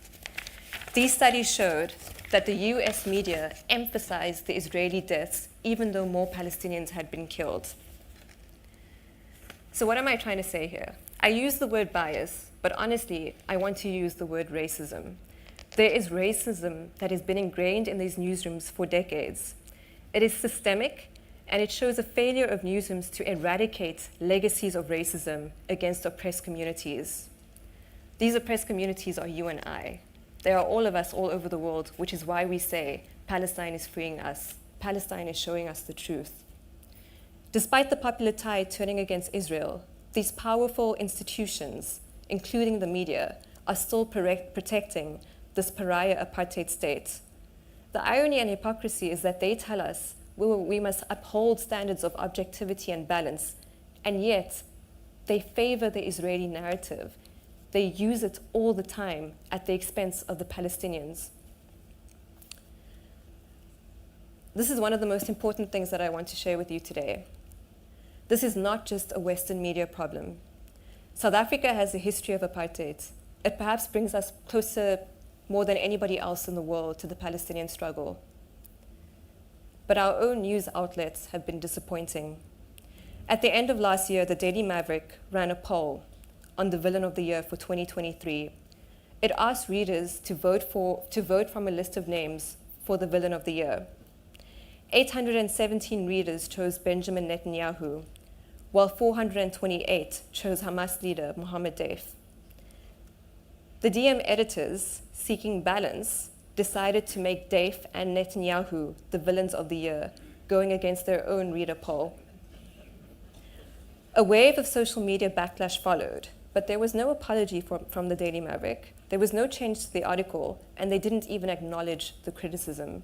These studies showed that the US media emphasized the Israeli deaths even though more Palestinians had been killed. So what am I trying to say here? I use the word bias, but honestly, I want to use the word racism. There is racism that has been ingrained in these newsrooms for decades. It is systemic, and it shows a failure of newsrooms to eradicate legacies of racism against oppressed communities. These oppressed communities are you and I. They are all of us all over the world, which is why we say Palestine is freeing us. Palestine is showing us the truth. Despite the popular tide turning against Israel, these powerful institutions, including the media, are still protecting this pariah apartheid state. The irony and hypocrisy is that they tell us we must uphold standards of objectivity and balance, and yet they favor the Israeli narrative. They use it all the time at the expense of the Palestinians. This is one of the most important things that I want to share with you today. This is not just a Western media problem. South Africa has a history of apartheid. It perhaps brings us closer more than anybody else in the world to the Palestinian struggle. But our own news outlets have been disappointing. At the end of last year, the Daily Maverick ran a poll on the villain of the year for 2023. It asked readers to vote from a list of names for the villain of the year. 817 readers chose Benjamin Netanyahu, while 428 chose Hamas leader Mohammed Deif. The DM editors, seeking balance, decided to make Deif and Netanyahu the villains of the year, going against their own reader poll. A wave of social media backlash followed, but there was no apology from the Daily Maverick. There was no change to the article, and they didn't even acknowledge the criticism.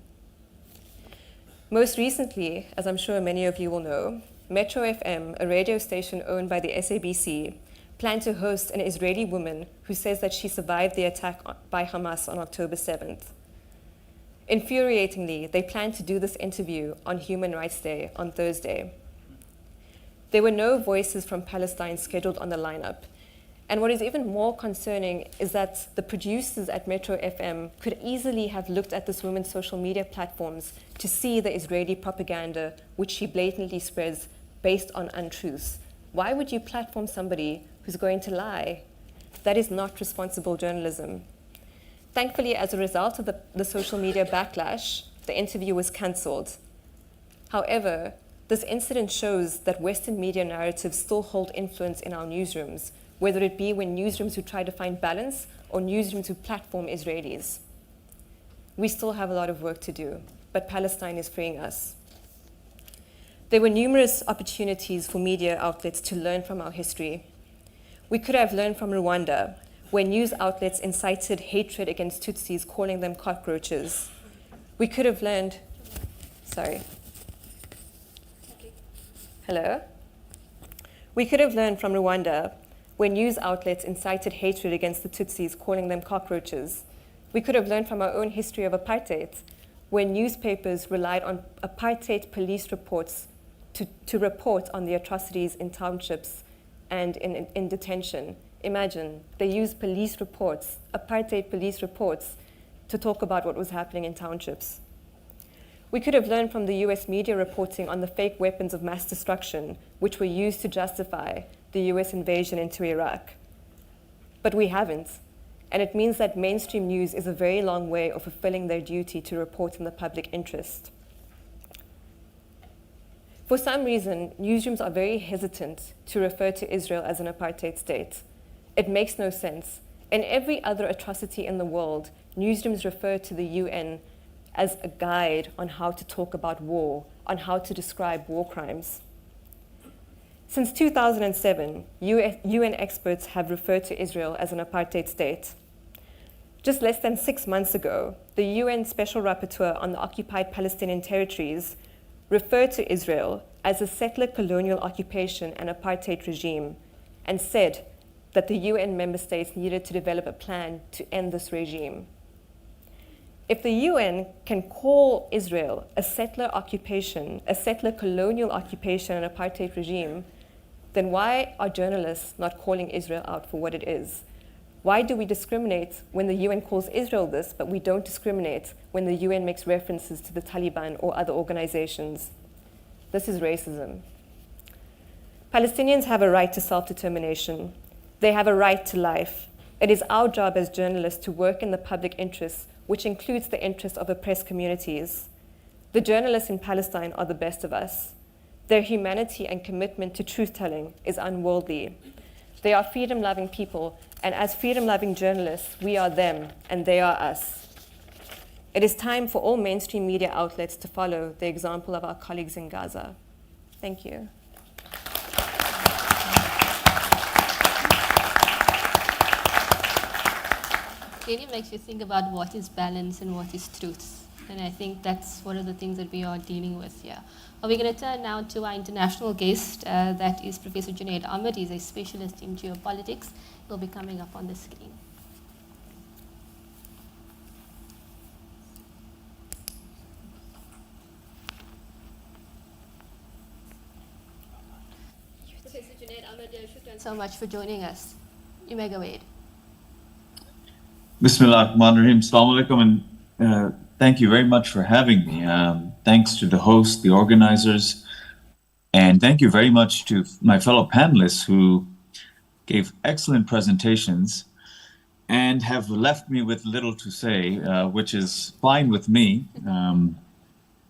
Most recently, as I'm sure many of you will know, Metro FM, a radio station owned by the SABC, planned to host an Israeli woman who says that she survived the attack by Hamas on October 7th. Infuriatingly, they planned to do this interview on Human Rights Day on Thursday. There were no voices from Palestine scheduled on the lineup. And what is even more concerning is that the producers at Metro FM could easily have looked at this woman's social media platforms to see the Israeli propaganda which she blatantly spreads based on untruths. Why would you platform somebody who's going to lie? That is not responsible journalism. Thankfully, as a result of the social media backlash, the interview was cancelled. However, this incident shows that Western media narratives still hold influence in our newsrooms, whether it be when newsrooms who try to find balance or newsrooms who platform Israelis. We still have a lot of work to do, but Palestine is freeing us. There were numerous opportunities for media outlets to learn from our history. We could have learned from Rwanda, where news outlets incited hatred against Tutsis, calling them cockroaches. We could have learned, We could have learned from Rwanda, where news outlets incited hatred against the Tutsis, calling them cockroaches. We could have learned from our own history of apartheid, where newspapers relied on apartheid police reports to report on the atrocities in townships and in detention. Imagine, they used police reports, apartheid police reports, to talk about what was happening in townships. We could have learned from the US media reporting on the fake weapons of mass destruction, which were used to justify the US invasion into Iraq. But we haven't, and it means that mainstream news is a very long way of fulfilling their duty to report in the public interest. For some reason, newsrooms are very hesitant to refer to Israel as an apartheid state. It makes no sense. In every other atrocity in the world, newsrooms refer to the UN as a guide on how to talk about war, on how to describe war crimes. Since 2007, UN experts have referred to Israel as an apartheid state. Just less than 6 months ago, the UN Special Rapporteur on the occupied Palestinian territories referred to Israel as a settler colonial occupation and apartheid regime, and said that the UN member states needed to develop a plan to end this regime. If the UN can call Israel a settler occupation, a settler colonial occupation and apartheid regime, then why are journalists not calling Israel out for what it is? Why do we discriminate when the UN calls Israel this, but we don't discriminate when the UN makes references to the Taliban or other organizations? This is racism. Palestinians have a right to self-determination. They have a right to life. It is our job as journalists to work in the public interest, which includes the interest of oppressed communities. The journalists in Palestine are the best of us. Their humanity and commitment to truth-telling is unworldly. They are freedom-loving people, and as freedom-loving journalists, we are them, and they are us. It is time for all mainstream media outlets to follow the example of our colleagues in Gaza. Thank you. Really makes you think about what is balance and what is truth. And I think that's one of the things that we are dealing with here. We're going to turn now to our international guest, that is Professor Junaid Ahmed. He's a specialist in geopolitics. He'll be coming up on the screen. Professor Junaid Ahmed, shukran so much for joining us. You may go ahead. Bismillah ar-Rahman ar-Rahim. Assalamu alaikum, and thank you very much for having me. Thanks to the host, the organizers, and thank you very much to my fellow panelists who gave excellent presentations and have left me with little to say, which is fine with me,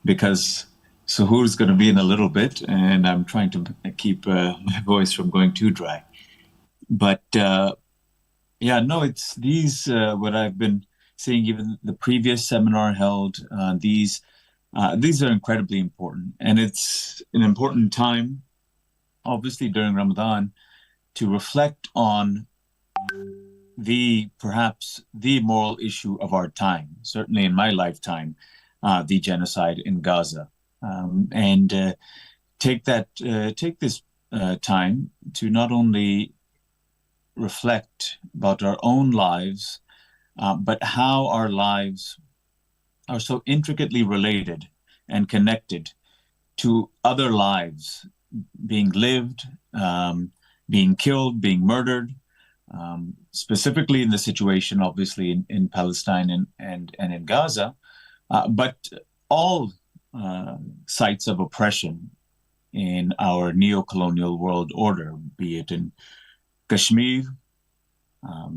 because Suhoor is going to be in a little bit, and I'm trying to keep my voice from going too dry. But yeah, no, it's these, what I've been seeing, even the previous seminar held, these are incredibly important. And it's an important time, obviously during Ramadan, to reflect on perhaps the moral issue of our time, certainly in my lifetime, the genocide in Gaza. And take this time to not only reflect about our own lives, but how our lives are so intricately related and connected to other lives being lived, being killed, being murdered, specifically in the situation, obviously, in Palestine and in Gaza, but all sites of oppression in our neo-colonial world order, be it in Kashmir,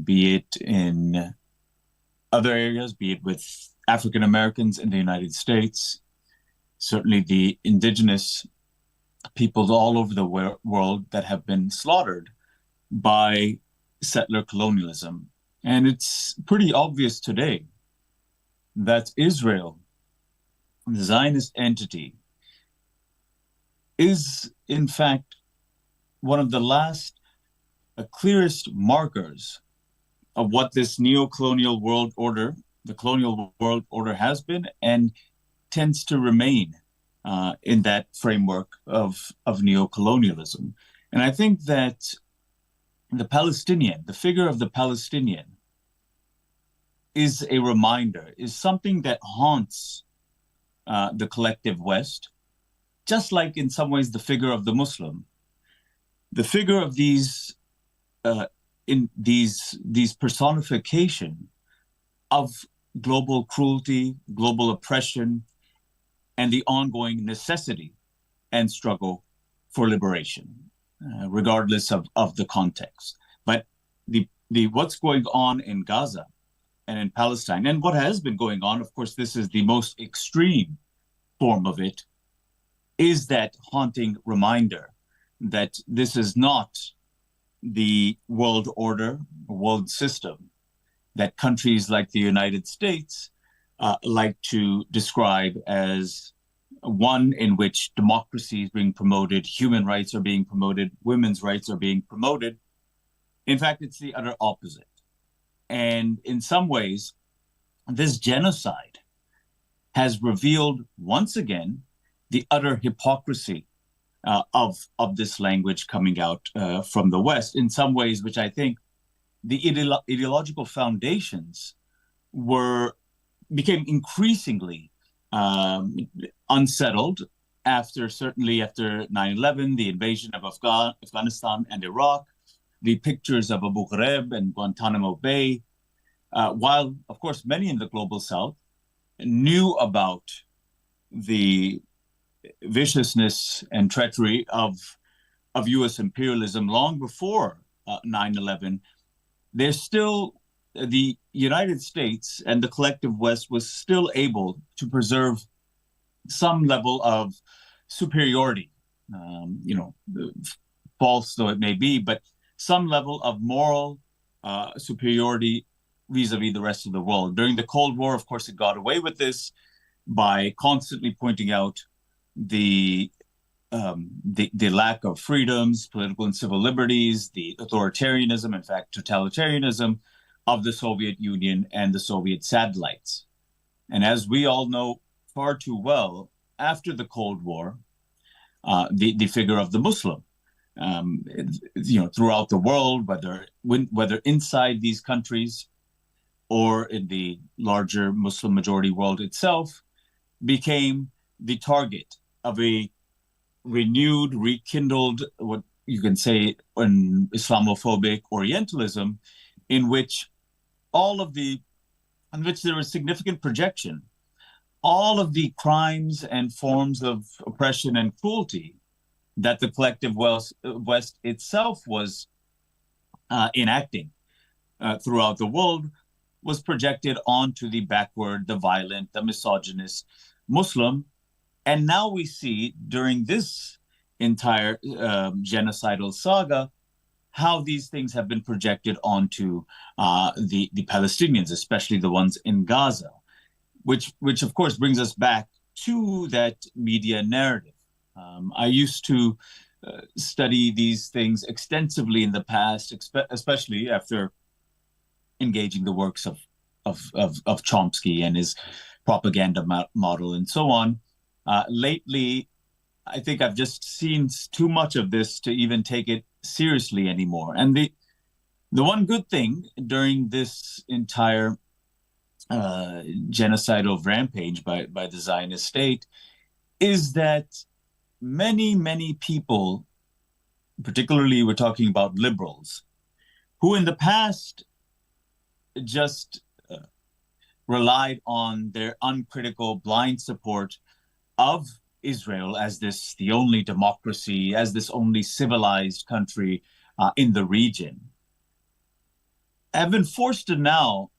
be it in other areas, be it with African Americans in the United States, certainly the indigenous peoples all over the world that have been slaughtered by settler colonialism. And it's pretty obvious today that Israel, the Zionist entity, is in fact one of the clearest markers of what this neo-colonial world order, the colonial world order, has been and tends to remain in that framework of neo-colonialism. And I think that the figure of the Palestinian is a reminder, is something that haunts the collective West, just like in some ways the figure of the Muslim. The figure of these personification of global cruelty, global oppression, and the ongoing necessity and struggle for liberation, regardless of the context. But what's going on in Gaza and in Palestine, and what has been going on, of course, this is the most extreme form of it, is that haunting reminder that this is not the world order, world system that countries like the United States like to describe as one in which democracy is being promoted, human rights are being promoted, women's rights are being promoted. In fact, it's the utter opposite. And in some ways, this genocide has revealed once again the utter hypocrisy of this language coming out from the West, in some ways, which I think the ideological foundations became increasingly unsettled certainly after 9/11, the invasion of Afghanistan and Iraq, the pictures of Abu Ghraib and Guantanamo Bay, while, of course, many in the global South knew about the viciousness and treachery of U.S. imperialism long before 9/11, there's still the United States and the collective West was still able to preserve some level of superiority, false though it may be, but some level of moral superiority vis-a-vis the rest of the world. During the Cold War, of course, it got away with this by constantly pointing out the lack of freedoms, political and civil liberties, the authoritarianism, in fact, totalitarianism of the Soviet Union and the Soviet satellites. And as we all know far too well, after the Cold War, the figure of the Muslim, throughout the world, whether inside these countries or in the larger Muslim majority world itself, became the target of a renewed, rekindled, what you can say, an Islamophobic Orientalism, in which there was significant projection. All of the crimes and forms of oppression and cruelty that the collective West itself was enacting throughout the world was projected onto the backward, the violent, the misogynist Muslim. And now we see during this entire genocidal saga how these things have been projected onto the Palestinians, especially the ones in Gaza, which of course brings us back to that media narrative. I used to study these things extensively in the past, especially after engaging the works of Chomsky and his propaganda model and so on. Lately, I think I've just seen too much of this to even take it seriously anymore. And the one good thing during this entire genocidal rampage by the Zionist state is that many people, particularly we're talking about liberals, who in the past just relied on their uncritical blind support of Israel as the only democracy, as this only civilized country in the region, have been forced to now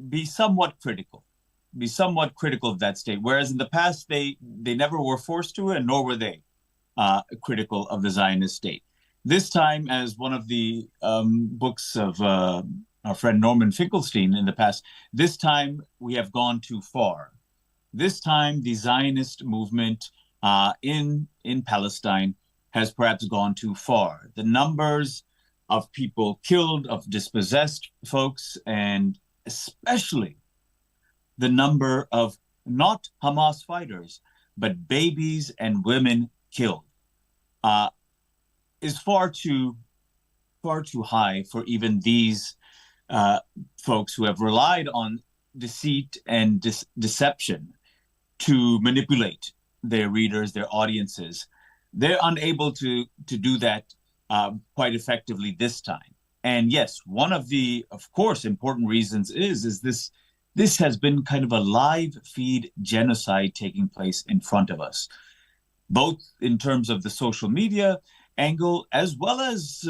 be somewhat critical of that state. Whereas in the past, they never were forced to, and nor were they critical of the Zionist state. This time, as one of the books of our friend Norman Finkelstein in the past, this time we have gone too far. This time, the Zionist movement in Palestine has perhaps gone too far. The numbers of people killed, of dispossessed folks, and especially the number of not Hamas fighters, but babies and women killed, is far too high for even these folks who have relied on deceit and deception to manipulate their readers, their audiences. They're unable to do that quite effectively this time. And yes, one of the, of course, important reasons is this has been kind of a live feed genocide taking place in front of us, both in terms of the social media angle, as well as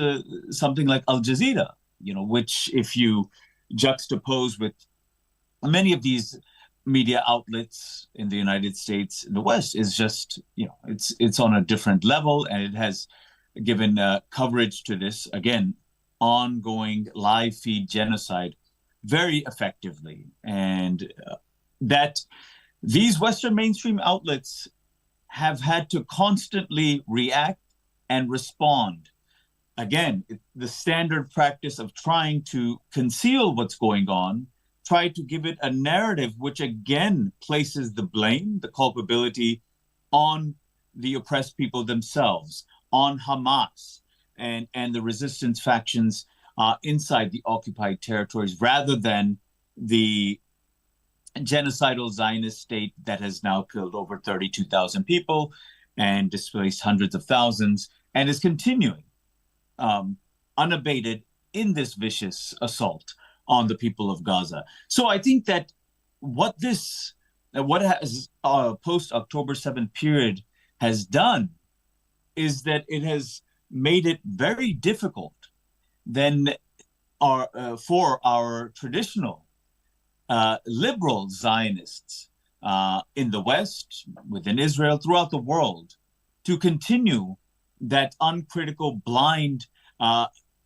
something like Al Jazeera, which if you juxtapose with many of these media outlets in the United States, in the West, is just, it's on a different level, and it has given coverage to this, again, ongoing live feed genocide very effectively. And that these Western mainstream outlets have had to constantly react and respond. Again, the standard practice of trying to conceal what's going on, try to give it a narrative which again places the blame, the culpability on the oppressed people themselves, on Hamas and the resistance factions inside the occupied territories, rather than the genocidal Zionist state that has now killed over 32,000 people and displaced hundreds of thousands, and is continuing unabated in this vicious assault on the people of Gaza. So I think that what has post-October 7th period has done is that it has made it very difficult then for our traditional liberal Zionists in the West, within Israel, throughout the world, to continue that uncritical, blind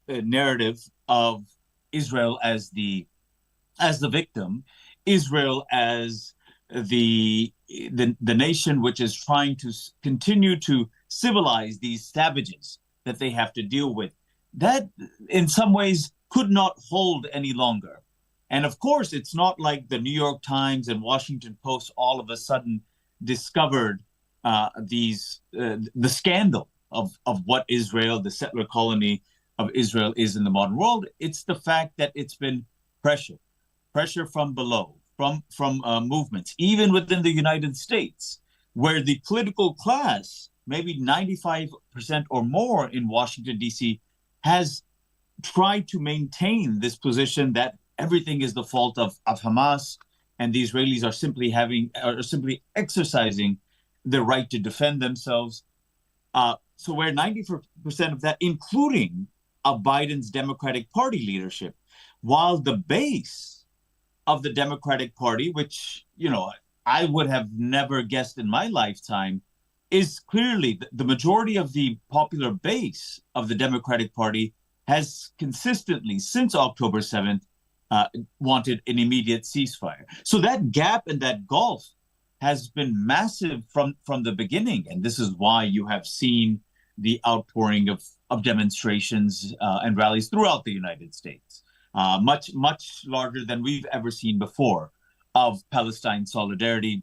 narrative of Israel as the victim, Israel as the nation which is trying to continue to civilize these savages that they have to deal with. That, in some ways, could not hold any longer. And of course, it's not like the New York Times and Washington Post all of a sudden discovered the scandal of what Israel, the settler colony of Israel, is in the modern world. It's the fact that it's been pressure from below, from movements, even within the United States, where the political class, maybe 95% or more in Washington, D.C., has tried to maintain this position that everything is the fault of Hamas, and the Israelis are simply exercising the right to defend themselves. So where 90% of that, including Biden's Democratic Party leadership, while the base of the Democratic Party, which, I would have never guessed in my lifetime, is clearly the majority of the popular base of the Democratic Party has consistently, since October 7th, wanted an immediate ceasefire. So that gap and that gulf has been massive from the beginning. And this is why you have seen the outpouring of demonstrations and rallies throughout the United States, much larger than we've ever seen before, of Palestine solidarity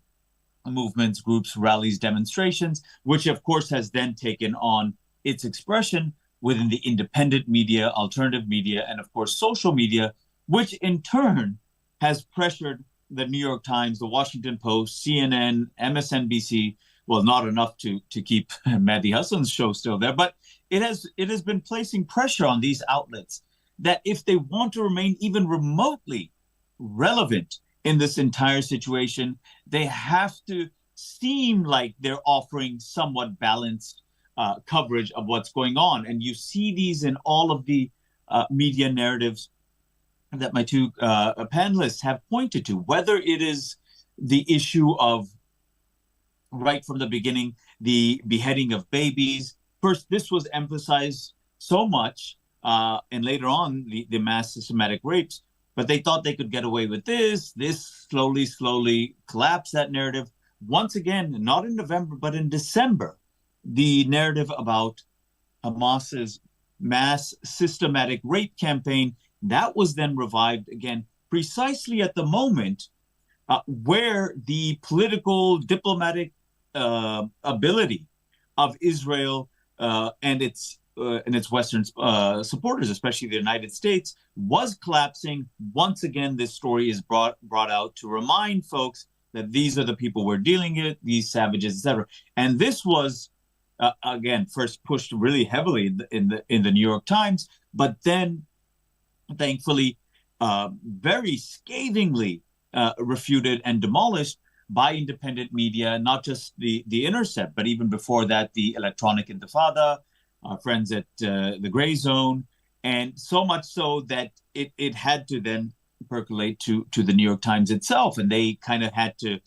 movements, groups, rallies, demonstrations, which of course has then taken on its expression within the independent media, alternative media, and of course social media, which in turn has pressured the New York Times, the Washington Post, CNN, MSNBC. Well, not enough to keep Mehdi Hassan's show still there, but it has been placing pressure on these outlets that if they want to remain even remotely relevant in this entire situation, they have to seem like they're offering somewhat balanced coverage of what's going on. And you see these in all of the media narratives that my two panelists have pointed to, whether it is the issue of, right from the beginning, the beheading of babies. First, this was emphasized so much, and later on, the mass systematic rapes, but they thought they could get away with this. This slowly collapsed that narrative. Once again, not in November, but in December, the narrative about Hamas's mass systematic rape campaign, that was then revived again, precisely at the moment where the political, diplomatic ability of Israel and its Western supporters, especially the United States, was collapsing. Once again, this story is brought out to remind folks that these are the people we're dealing with, these savages, etc. And this was again first pushed really heavily in the New York Times, but then thankfully very scathingly refuted and demolished by independent media, not just the Intercept, but even before that, the Electronic Intifada, our friends at the Gray Zone, and so much so that it had to then percolate to the New York Times itself, and they kind of had to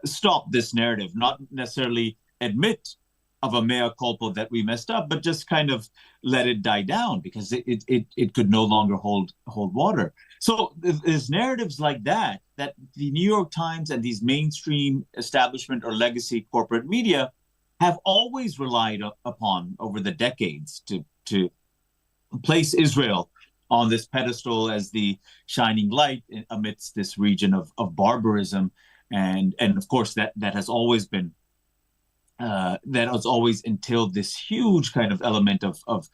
stop this narrative, not necessarily admit of a mea culpa that we messed up, but just kind of let it die down because it could no longer hold water. So there's narratives like that the New York Times and these mainstream establishment or legacy corporate media have always relied upon over the decades to place Israel on this pedestal as the shining light amidst this region of barbarism. And of course, that has always been that has always entailed this huge kind of element of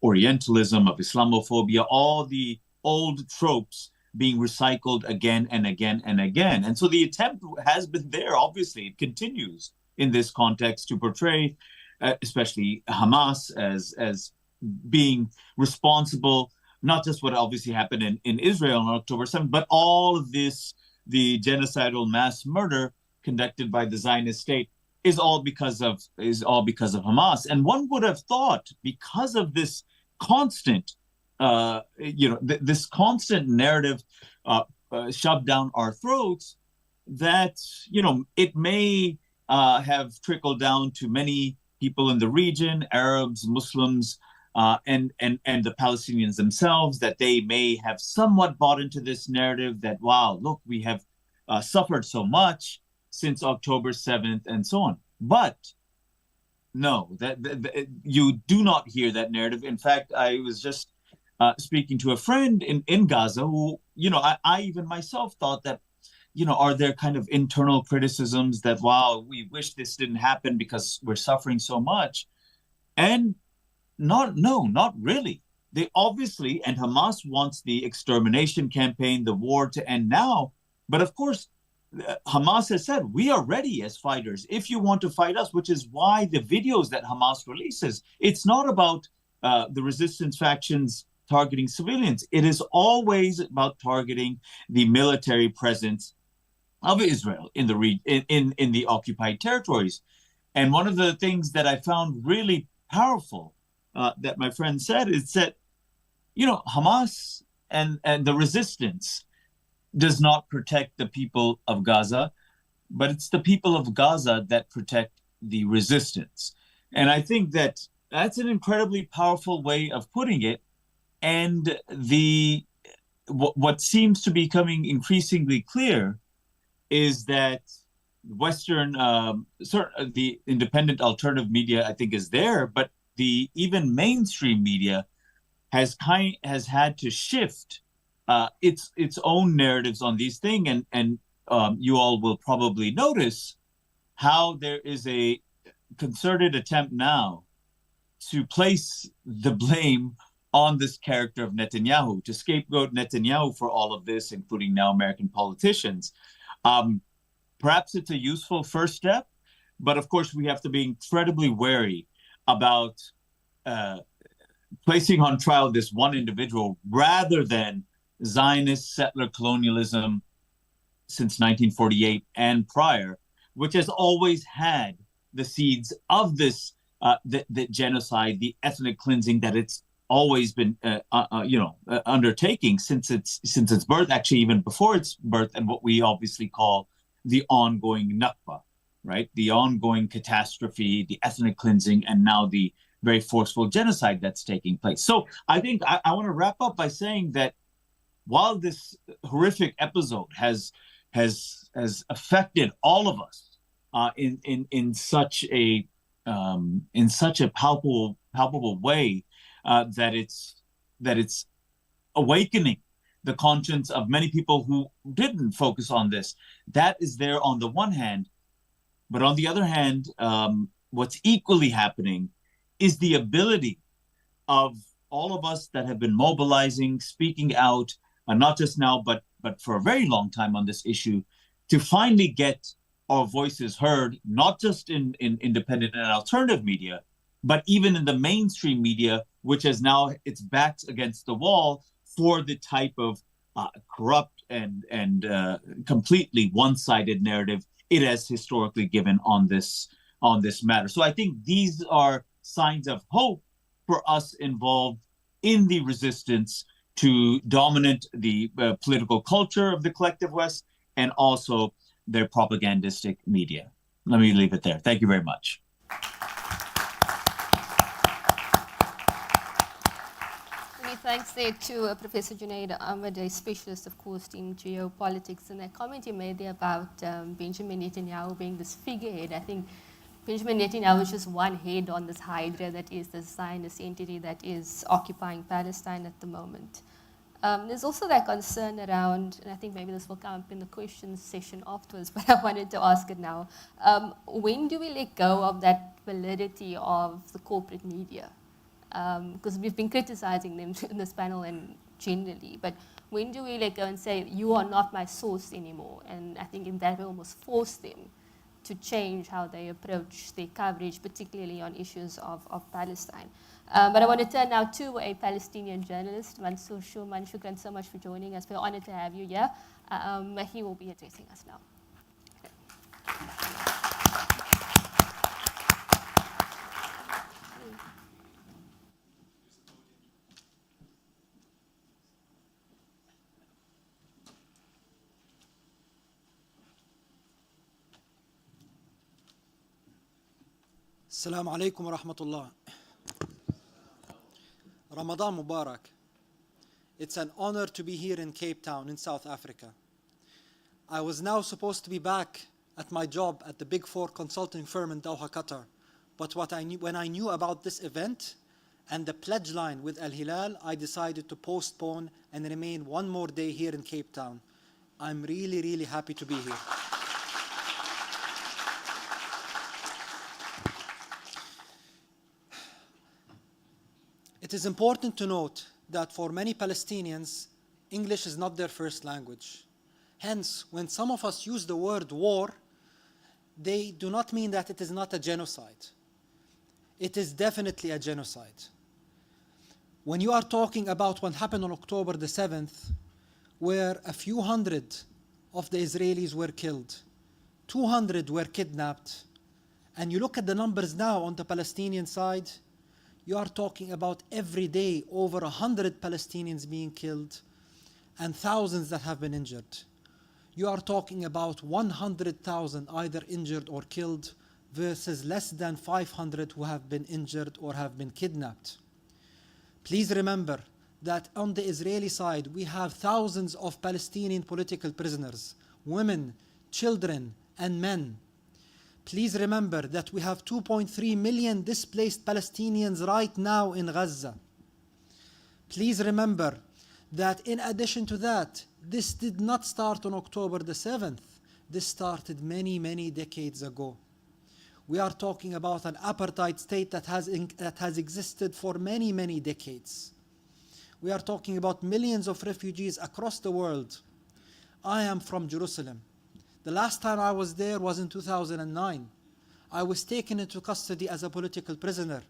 Orientalism, of Islamophobia, all the old tropes being recycled again and again and again. And so the attempt has been there. Obviously, it continues in this context to portray, especially Hamas, as being responsible, not just what obviously happened in Israel on October 7th, but all of this, the genocidal mass murder conducted by the Zionist state, is all because of Hamas. And one would have thought, because of this constant this constant narrative shoved down our throats that, it may have trickled down to many people in the region, Arabs, Muslims, and the Palestinians themselves, that they may have somewhat bought into this narrative that, wow, look, we have suffered so much since October 7th and so on. But no, that you do not hear that narrative. In fact, I was just speaking to a friend in Gaza who, I even myself thought that, are there kind of internal criticisms that, wow, we wish this didn't happen because we're suffering so much? And not really. They obviously, and Hamas wants the extermination campaign, the war to end now. But of course, Hamas has said, we are ready as fighters if you want to fight us, which is why the videos that Hamas releases, it's not about the resistance factions targeting civilians. It is always about targeting the military presence of Israel in the in the occupied territories. And one of the things that I found really powerful that my friend said is that, Hamas and the resistance does not protect the people of Gaza, but it's the people of Gaza that protect the resistance. And I think that that's an incredibly powerful way of putting it. And what seems to be becoming increasingly clear is that Western, the independent alternative media, I think, is there, but the even mainstream media has had to shift its own narratives on these things, and you all will probably notice how there is a concerted attempt now to place the blame on this character of Netanyahu, to scapegoat Netanyahu for all of this, including now American politicians. Perhaps it's a useful first step, but of course we have to be incredibly wary about placing on trial this one individual rather than Zionist settler colonialism since 1948 and prior, which has always had the seeds of this the genocide, the ethnic cleansing that it's always been undertaking since its birth, actually even before its birth, and what we obviously call the ongoing Nakba, right? The ongoing catastrophe, the ethnic cleansing, and now the very forceful genocide that's taking place. So I think I want to wrap up by saying that while this horrific episode has affected all of us in such a palpable way, that it's awakening the conscience of many people who didn't focus on this. That is there on the one hand, but on the other hand, what's equally happening is the ability of all of us that have been mobilizing, speaking out, not just now, but for a very long time on this issue, to finally get our voices heard, not just in independent and alternative media, but even in the mainstream media, which has now its backs against the wall for the type of corrupt and completely one-sided narrative it has historically given on this matter. So I think these are signs of hope for us involved in the resistance to dominate the political culture of the collective West and also their propagandistic media. Let me leave it there. Thank you very much. Many thanks there to Professor Junaid Ahmed, a specialist, of course, in geopolitics. And that comment you made there about Benjamin Netanyahu being this figurehead, I think Benjamin Netanyahu is just one head on this hydra that is the Zionist entity that is occupying Palestine at the moment. There's also that concern around, and I think maybe this will come up in the questions session afterwards, but I wanted to ask it now. When do we let go of that validity of the corporate media? Because we've been criticizing them in this panel and generally, but when do we let go and say, you are not my source anymore? And I think in that we almost force them to change how they approach their coverage, particularly on issues of Palestine. But I want to turn now to a Palestinian journalist, Mansour Shuman. Shukran so much for joining us. We're honored to have you here. He will be addressing us now. Assalamu alaikum wa rahmatullah. Ramadan Mubarak. It's an honor to be here in Cape Town in South Africa. I was now supposed to be back at my job at the Big Four consulting firm in Doha, Qatar. But when I knew about this event and the pledge line with Al Hilal, I decided to postpone and remain one more day here in Cape Town. I'm really, really happy to be here. It is important to note that for many Palestinians, English is not their first language. Hence, when some of us use the word war, they do not mean that it is not a genocide. It is definitely a genocide. When you are talking about what happened on October the 7th, where a few hundred of the Israelis were killed, 200 were kidnapped, and you look at the numbers now on the Palestinian side, you are talking about every day over 100 Palestinians being killed and thousands that have been injured. You are talking about 100,000 either injured or killed versus less than 500 who have been injured or have been kidnapped. Please remember that on the Israeli side, we have thousands of Palestinian political prisoners, women, children, and men. Please remember that we have 2.3 million displaced Palestinians right now in Gaza. Please remember that in addition to that, this did not start on October the 7th. This started many, many decades ago. We are talking about an apartheid state that has existed for many, many decades. We are talking about millions of refugees across the world. I am from Jerusalem. The last time I was there was in 2009. I was taken into custody as a political prisoner,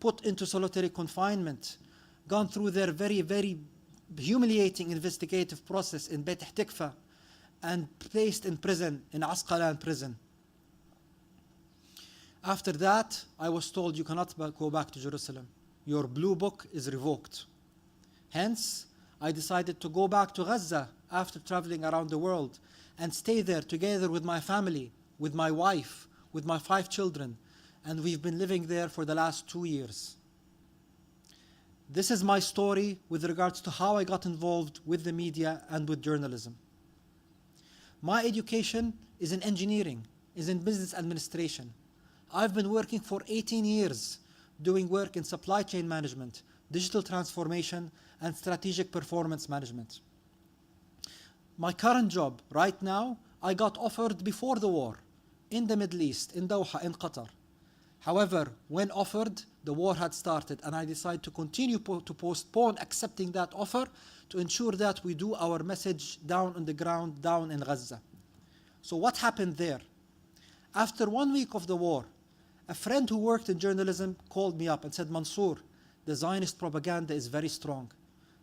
put into solitary confinement, gone through their very, very humiliating investigative process in Beit Tikfa, and placed in prison, in Asqalan prison. After that, I was told you cannot go back to Jerusalem. Your blue book is revoked. Hence, I decided to go back to Gaza after traveling around the world and stay there together with my family, with my wife, with my 5 children, and we've been living there for the last 2 years. This is my story with regards to how I got involved with the media and with journalism. My education is in engineering, is in business administration. I've been working for 18 years doing work in supply chain management, digital transformation, and strategic performance management. My current job right now, I got offered before the war in the Middle East, in Doha, in Qatar. However, when offered, the war had started, and I decided to continue to postpone accepting that offer to ensure that we do our message down on the ground, down in Gaza. So what happened there? After 1 week of the war, a friend who worked in journalism called me up and said, Mansour, the Zionist propaganda is very strong,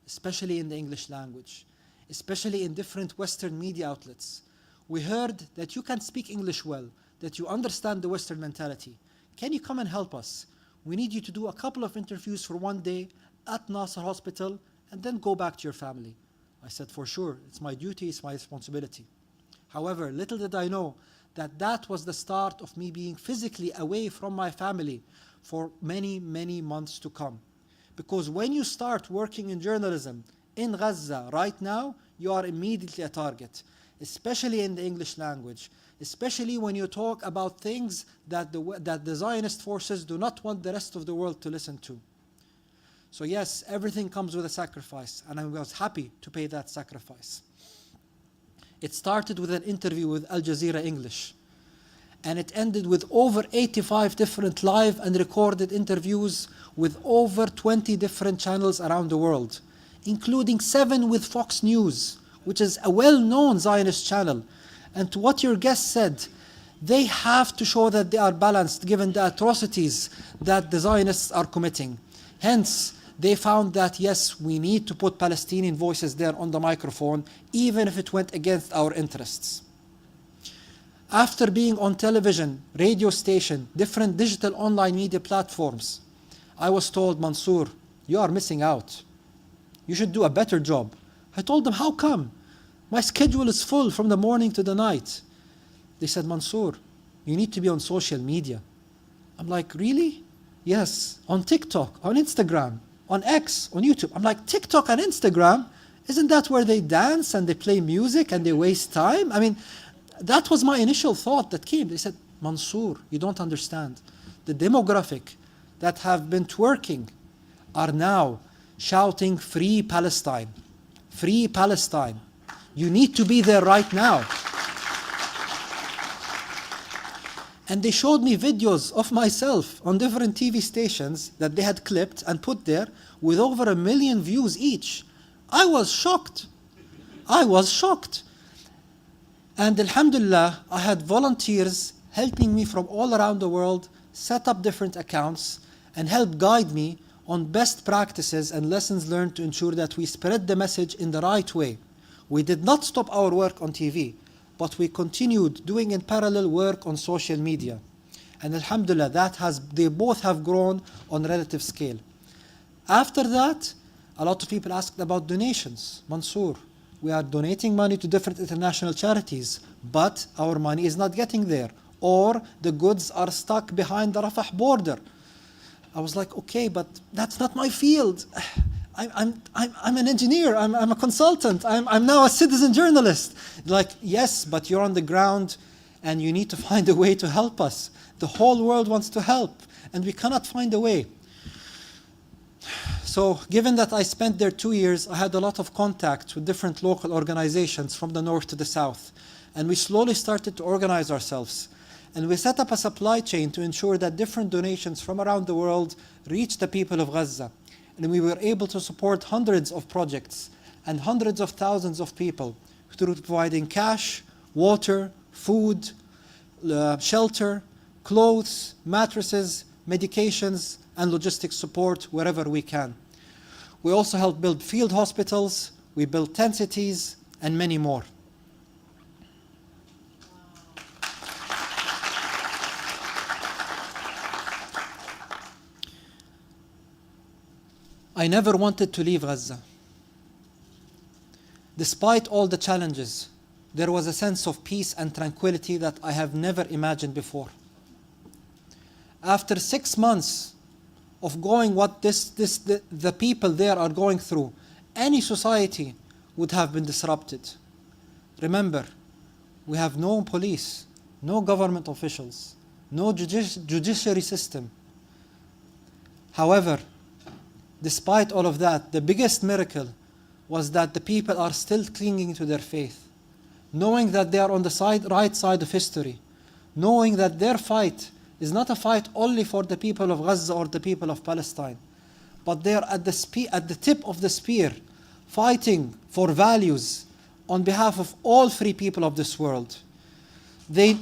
especially in the English language, especially in different Western media outlets. We heard that you can speak English well, that you understand the Western mentality. Can you come and help us? We need you to do a couple of interviews for 1 day at Nasser Hospital and then go back to your family. I said, for sure, it's my duty, it's my responsibility. However, little did I know that that was the start of me being physically away from my family for many, many months to come. Because when you start working in journalism in Gaza right now, you are immediately a target, especially in the English language, especially when you talk about things that the Zionist forces do not want the rest of the world to listen to. So yes, everything comes with a sacrifice, and I was happy to pay that sacrifice. It started with an interview with Al Jazeera English, and it ended with over 85 different live and recorded interviews with over 20 different channels around the world, including 7 with Fox News, which is a well-known Zionist channel. And to what your guest said, they have to show that they are balanced given the atrocities that the Zionists are committing. Hence, they found that yes, we need to put Palestinian voices there on the microphone, even if it went against our interests. After being on television, radio station, different digital online media platforms, I was told, Mansour, you are missing out. You should do a better job. I told them, how come? My schedule is full from the morning to the night. They said, Mansour, you need to be on social media. I'm like, really? Yes, on TikTok, on Instagram, on X, on YouTube. I'm like, TikTok and Instagram? Isn't that where they dance and they play music and they waste time? I mean, that was my initial thought that came. They said, Mansour, you don't understand. The demographic that have been twerking are now shouting, free Palestine, free Palestine. You need to be there right now. And they showed me videos of myself on different TV stations that they had clipped and put there with over 1 million views each. I was shocked. I was shocked. And alhamdulillah, I had volunteers helping me from all around the world set up different accounts and help guide me on best practices and lessons learned to ensure that we spread the message in the right way. We did not stop our work on TV, but we continued doing in parallel work on social media. And alhamdulillah, they both have grown on relative scale. After that, a lot of people asked about donations. Mansour, we are donating money to different international charities, but our money is not getting there, or the goods are stuck behind the Rafah border. I was like, okay, but that's not my field. I'm an engineer, I'm a consultant, I'm now a citizen journalist. Like, yes, but you're on the ground and you need to find a way to help us. The whole world wants to help and we cannot find a way. So given that I spent there 2 years, I had a lot of contact with different local organizations from the north to the south. And we slowly started to organize ourselves. And we set up a supply chain to ensure that different donations from around the world reach the people of Gaza. And we were able to support hundreds of projects and hundreds of thousands of people through providing cash, water, food, shelter, clothes, mattresses, medications, and logistics support wherever we can. We also help build field hospitals, we built tent cities, and many more. I never wanted to leave Gaza. Despite all the challenges, there was a sense of peace and tranquility that I have never imagined before. After 6 months of going what the people there are going through, any society would have been disrupted. Remember, we have no police, no government officials, no judiciary system. However, despite all of that, the biggest miracle was that the people are still clinging to their faith, knowing that they are on the right side of history, knowing that their fight is not a fight only for the people of Gaza or the people of Palestine, but they are at the tip of the spear, fighting for values on behalf of all free people of this world. They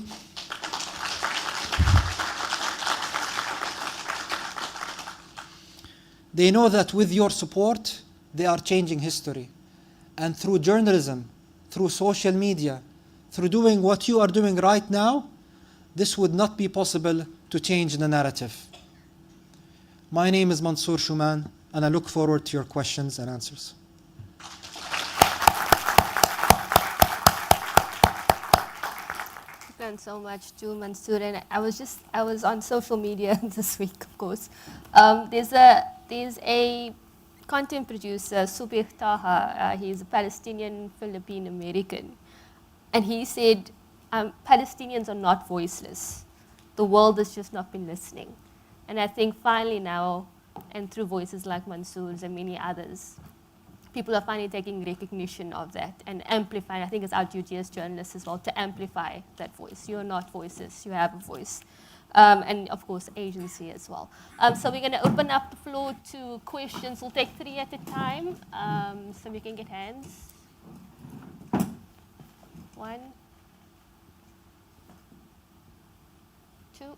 know that with your support, they are changing history. And through journalism, through social media, through doing what you are doing right now, this would not be possible to change the narrative. My name is Mansour Shuman, and I look forward to your questions and answers. Thanks so much to Mansour. And I was on social media this week, of course. There's a content producer, Subir Taha. He's a Palestinian Philippine American, and he said Palestinians are not voiceless. The world has just not been listening. And I think finally now, and through voices like Mansour's and many others, people are finally taking recognition of that and amplifying. I think it's our duty as journalists as well to amplify that voice. You're not voiceless, you have a voice. And of course, agency as well. So we're going to open up the floor to questions. We'll take 3 at a time, so we can get hands. 1, 2,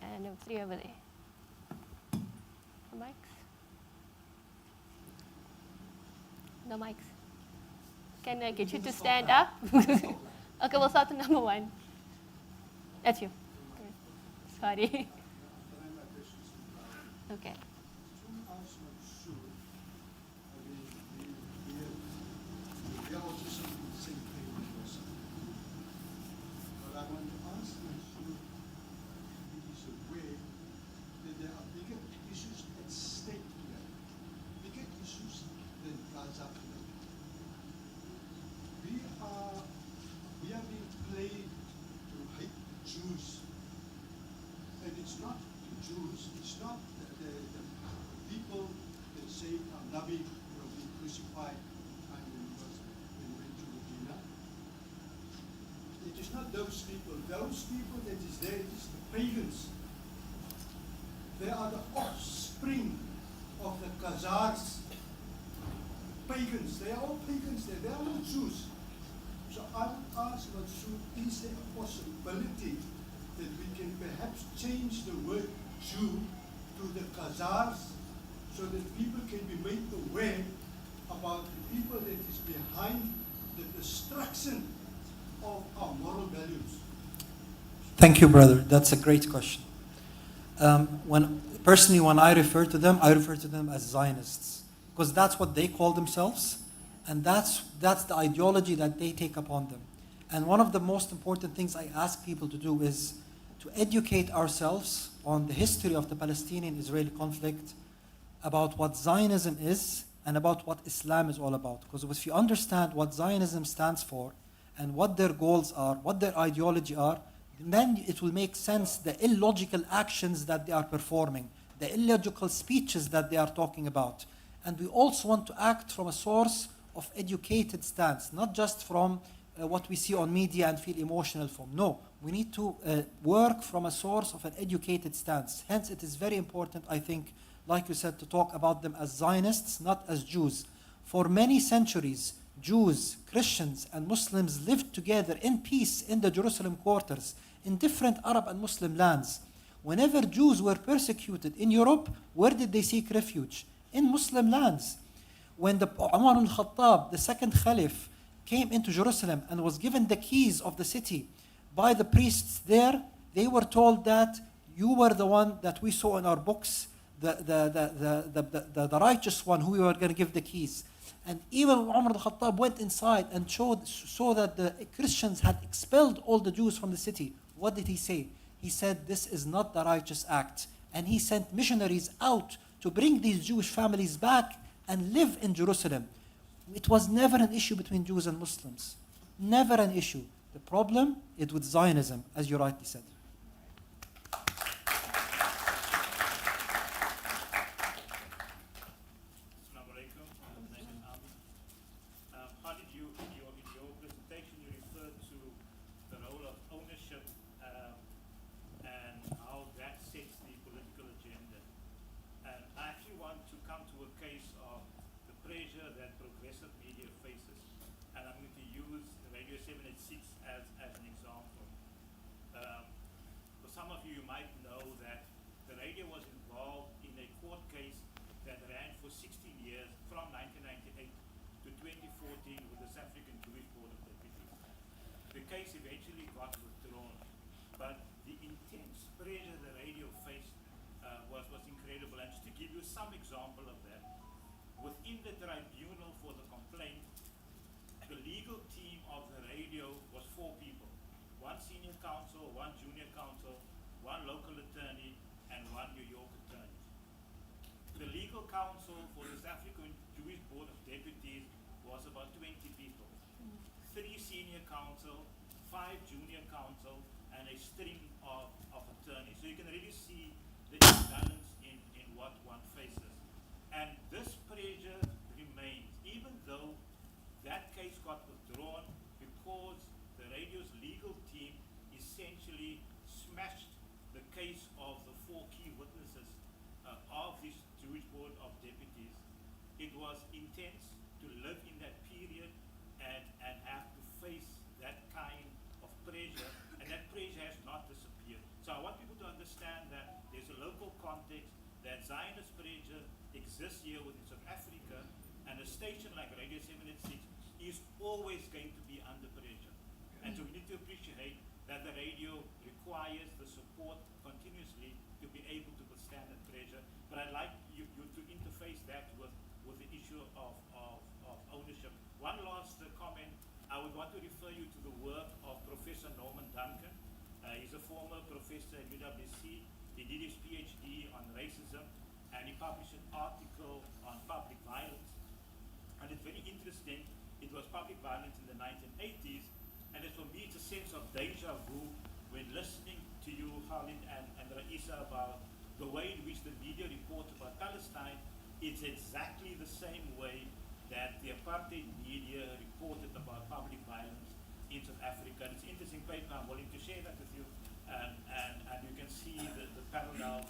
and 3 over there. The mics? No mics. Can I get you to stand up? Okay, we'll start with number 1. That's you. Sorry. Okay. Jews, it's not the people that say Nabi will be crucified when he went to Medina. It is not those people. Those people that is there, it is the pagans. They are the offspring of the Khazars. Pagans, they are all pagans there. They are not Jews. So I would ask Masood, is there a possibility that we can perhaps change the word Jew to the Khazars so that people can be made aware about the people that is behind the destruction of our moral values? Thank you, brother. That's a great question. When I refer to them as Zionists, because that's what they call themselves, and that's the ideology that they take upon them. And one of the most important things I ask people to do is to educate ourselves on the history of the Palestinian-Israeli conflict, about what Zionism is, and about what Islam is all about. Because if you understand what Zionism stands for, and what their goals are, what their ideology are, then it will make sense the illogical actions that they are performing, the illogical speeches that they are talking about. And we also want to act from a source of educated stance, not just from what we see on media and feel emotional from. No, we need to work from a source of an educated stance. Hence, it is very important, I think, like you said, to talk about them as Zionists, not as Jews. For many centuries, Jews, Christians, and Muslims lived together in peace in the Jerusalem quarters, in different Arab and Muslim lands. Whenever Jews were persecuted in Europe, where did they seek refuge? In Muslim lands. When the Umar al-Khattab, the second Caliph, came into Jerusalem and was given the keys of the city by the priests there, they were told that you were the one that we saw in our books, the righteous one who we were going to give the keys. And even Umar al-Khattab went inside and saw that the Christians had expelled all the Jews from the city. What did he say? He said, this is not the righteous act. And he sent missionaries out to bring these Jewish families back and live in Jerusalem. It was never an issue between Jews and Muslims. Never an issue. The problem is with Zionism, as you rightly said. Deja vu when listening to you, Khalid and Raisa, about the way in which the media reports about Palestine, it's exactly the same way that the apartheid media reported about public violence in South Africa. It's an interesting paper. I'm willing to share that with you, and you can see the parallel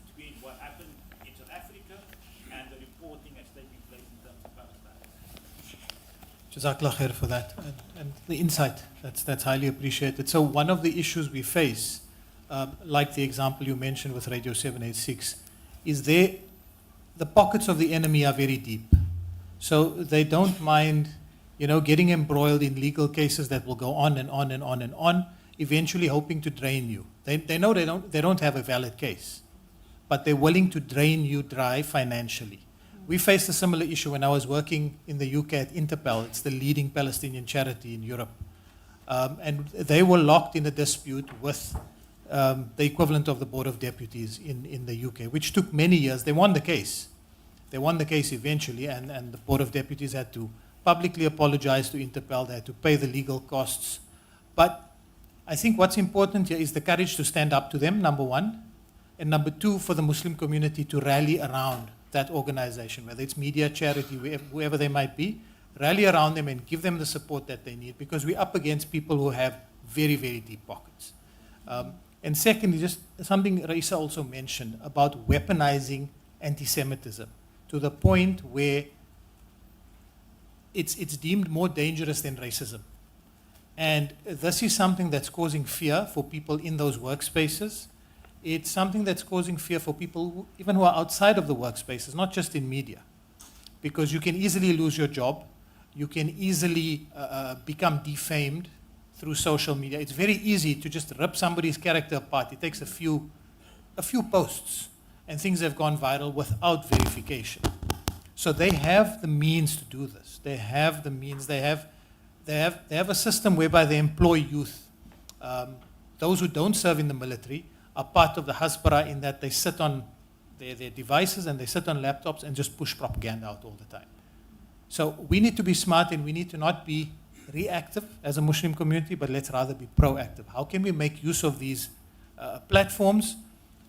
between what happened in South Africa and the reporting that's taking place in terms of Palestine. Jazakallah khair for that, and the insight, that's highly appreciated. So one of the issues we face, like the example you mentioned with Radio 786, is the pockets of the enemy are very deep. So they don't mind, getting embroiled in legal cases that will go on and on and on and on, eventually hoping to drain you. They know they don't have a valid case, but they're willing to drain you dry financially. We faced a similar issue when I was working in the UK at Interpel. It's the leading Palestinian charity in Europe. And they were locked in a dispute with the equivalent of the Board of Deputies in the UK, which took many years. They won the case. They won the case eventually, and the Board of Deputies had to publicly apologize to Interpel. They had to pay the legal costs. But I think what's important here is the courage to stand up to them, number one, and number two, for the Muslim community to rally around that organization, whether it's media, charity, whoever they might be, rally around them and give them the support that they need, because we're up against people who have very, very deep pockets. And secondly, just something Raisa also mentioned about weaponizing anti-Semitism to the point where it's deemed more dangerous than racism. And this is something that's causing fear for people in those workspaces. It's something that's causing fear for people even who are outside of the workspaces, not just in media, because you can easily lose your job. You can easily become defamed through social media. It's very easy to just rip somebody's character apart. It takes a few posts, and things have gone viral without verification. So they have the means to do this. They have the means. They have a system whereby they employ youth. Those who don't serve in the military are part of the Hasbara, in that they sit on their devices and they sit on laptops and just push propaganda out all the time. So we need to be smart, and we need to not be reactive as a Muslim community, but let's rather be proactive. How can we make use of these platforms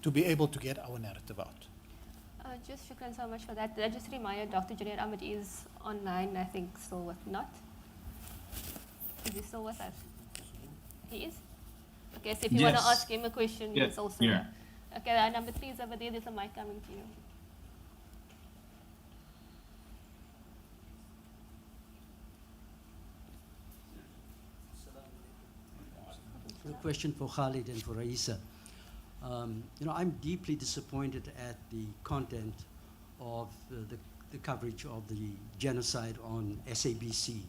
to be able to get our narrative out? Just shukran so much for that. Just a reminder, Dr. Junaid Ahmed is online, I think, still with not. Is he still with us? He is? Okay, so if you want to Yes. ask him a question, Yeah, he's also here. there. Okay, number 3 is over there. There's a mic coming to you. A question for Khalid and for Raisa. I'm deeply disappointed at the content of the coverage of the genocide on SABC.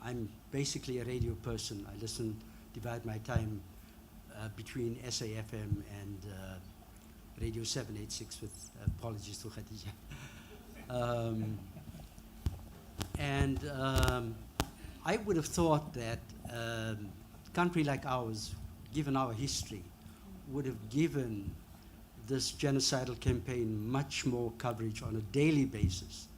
I'm basically a radio person. I divide my time between SAFM and Radio 786, with apologies to Khadija. I would have thought that a country like ours, given our history, would have given this genocidal campaign much more coverage on a daily basis.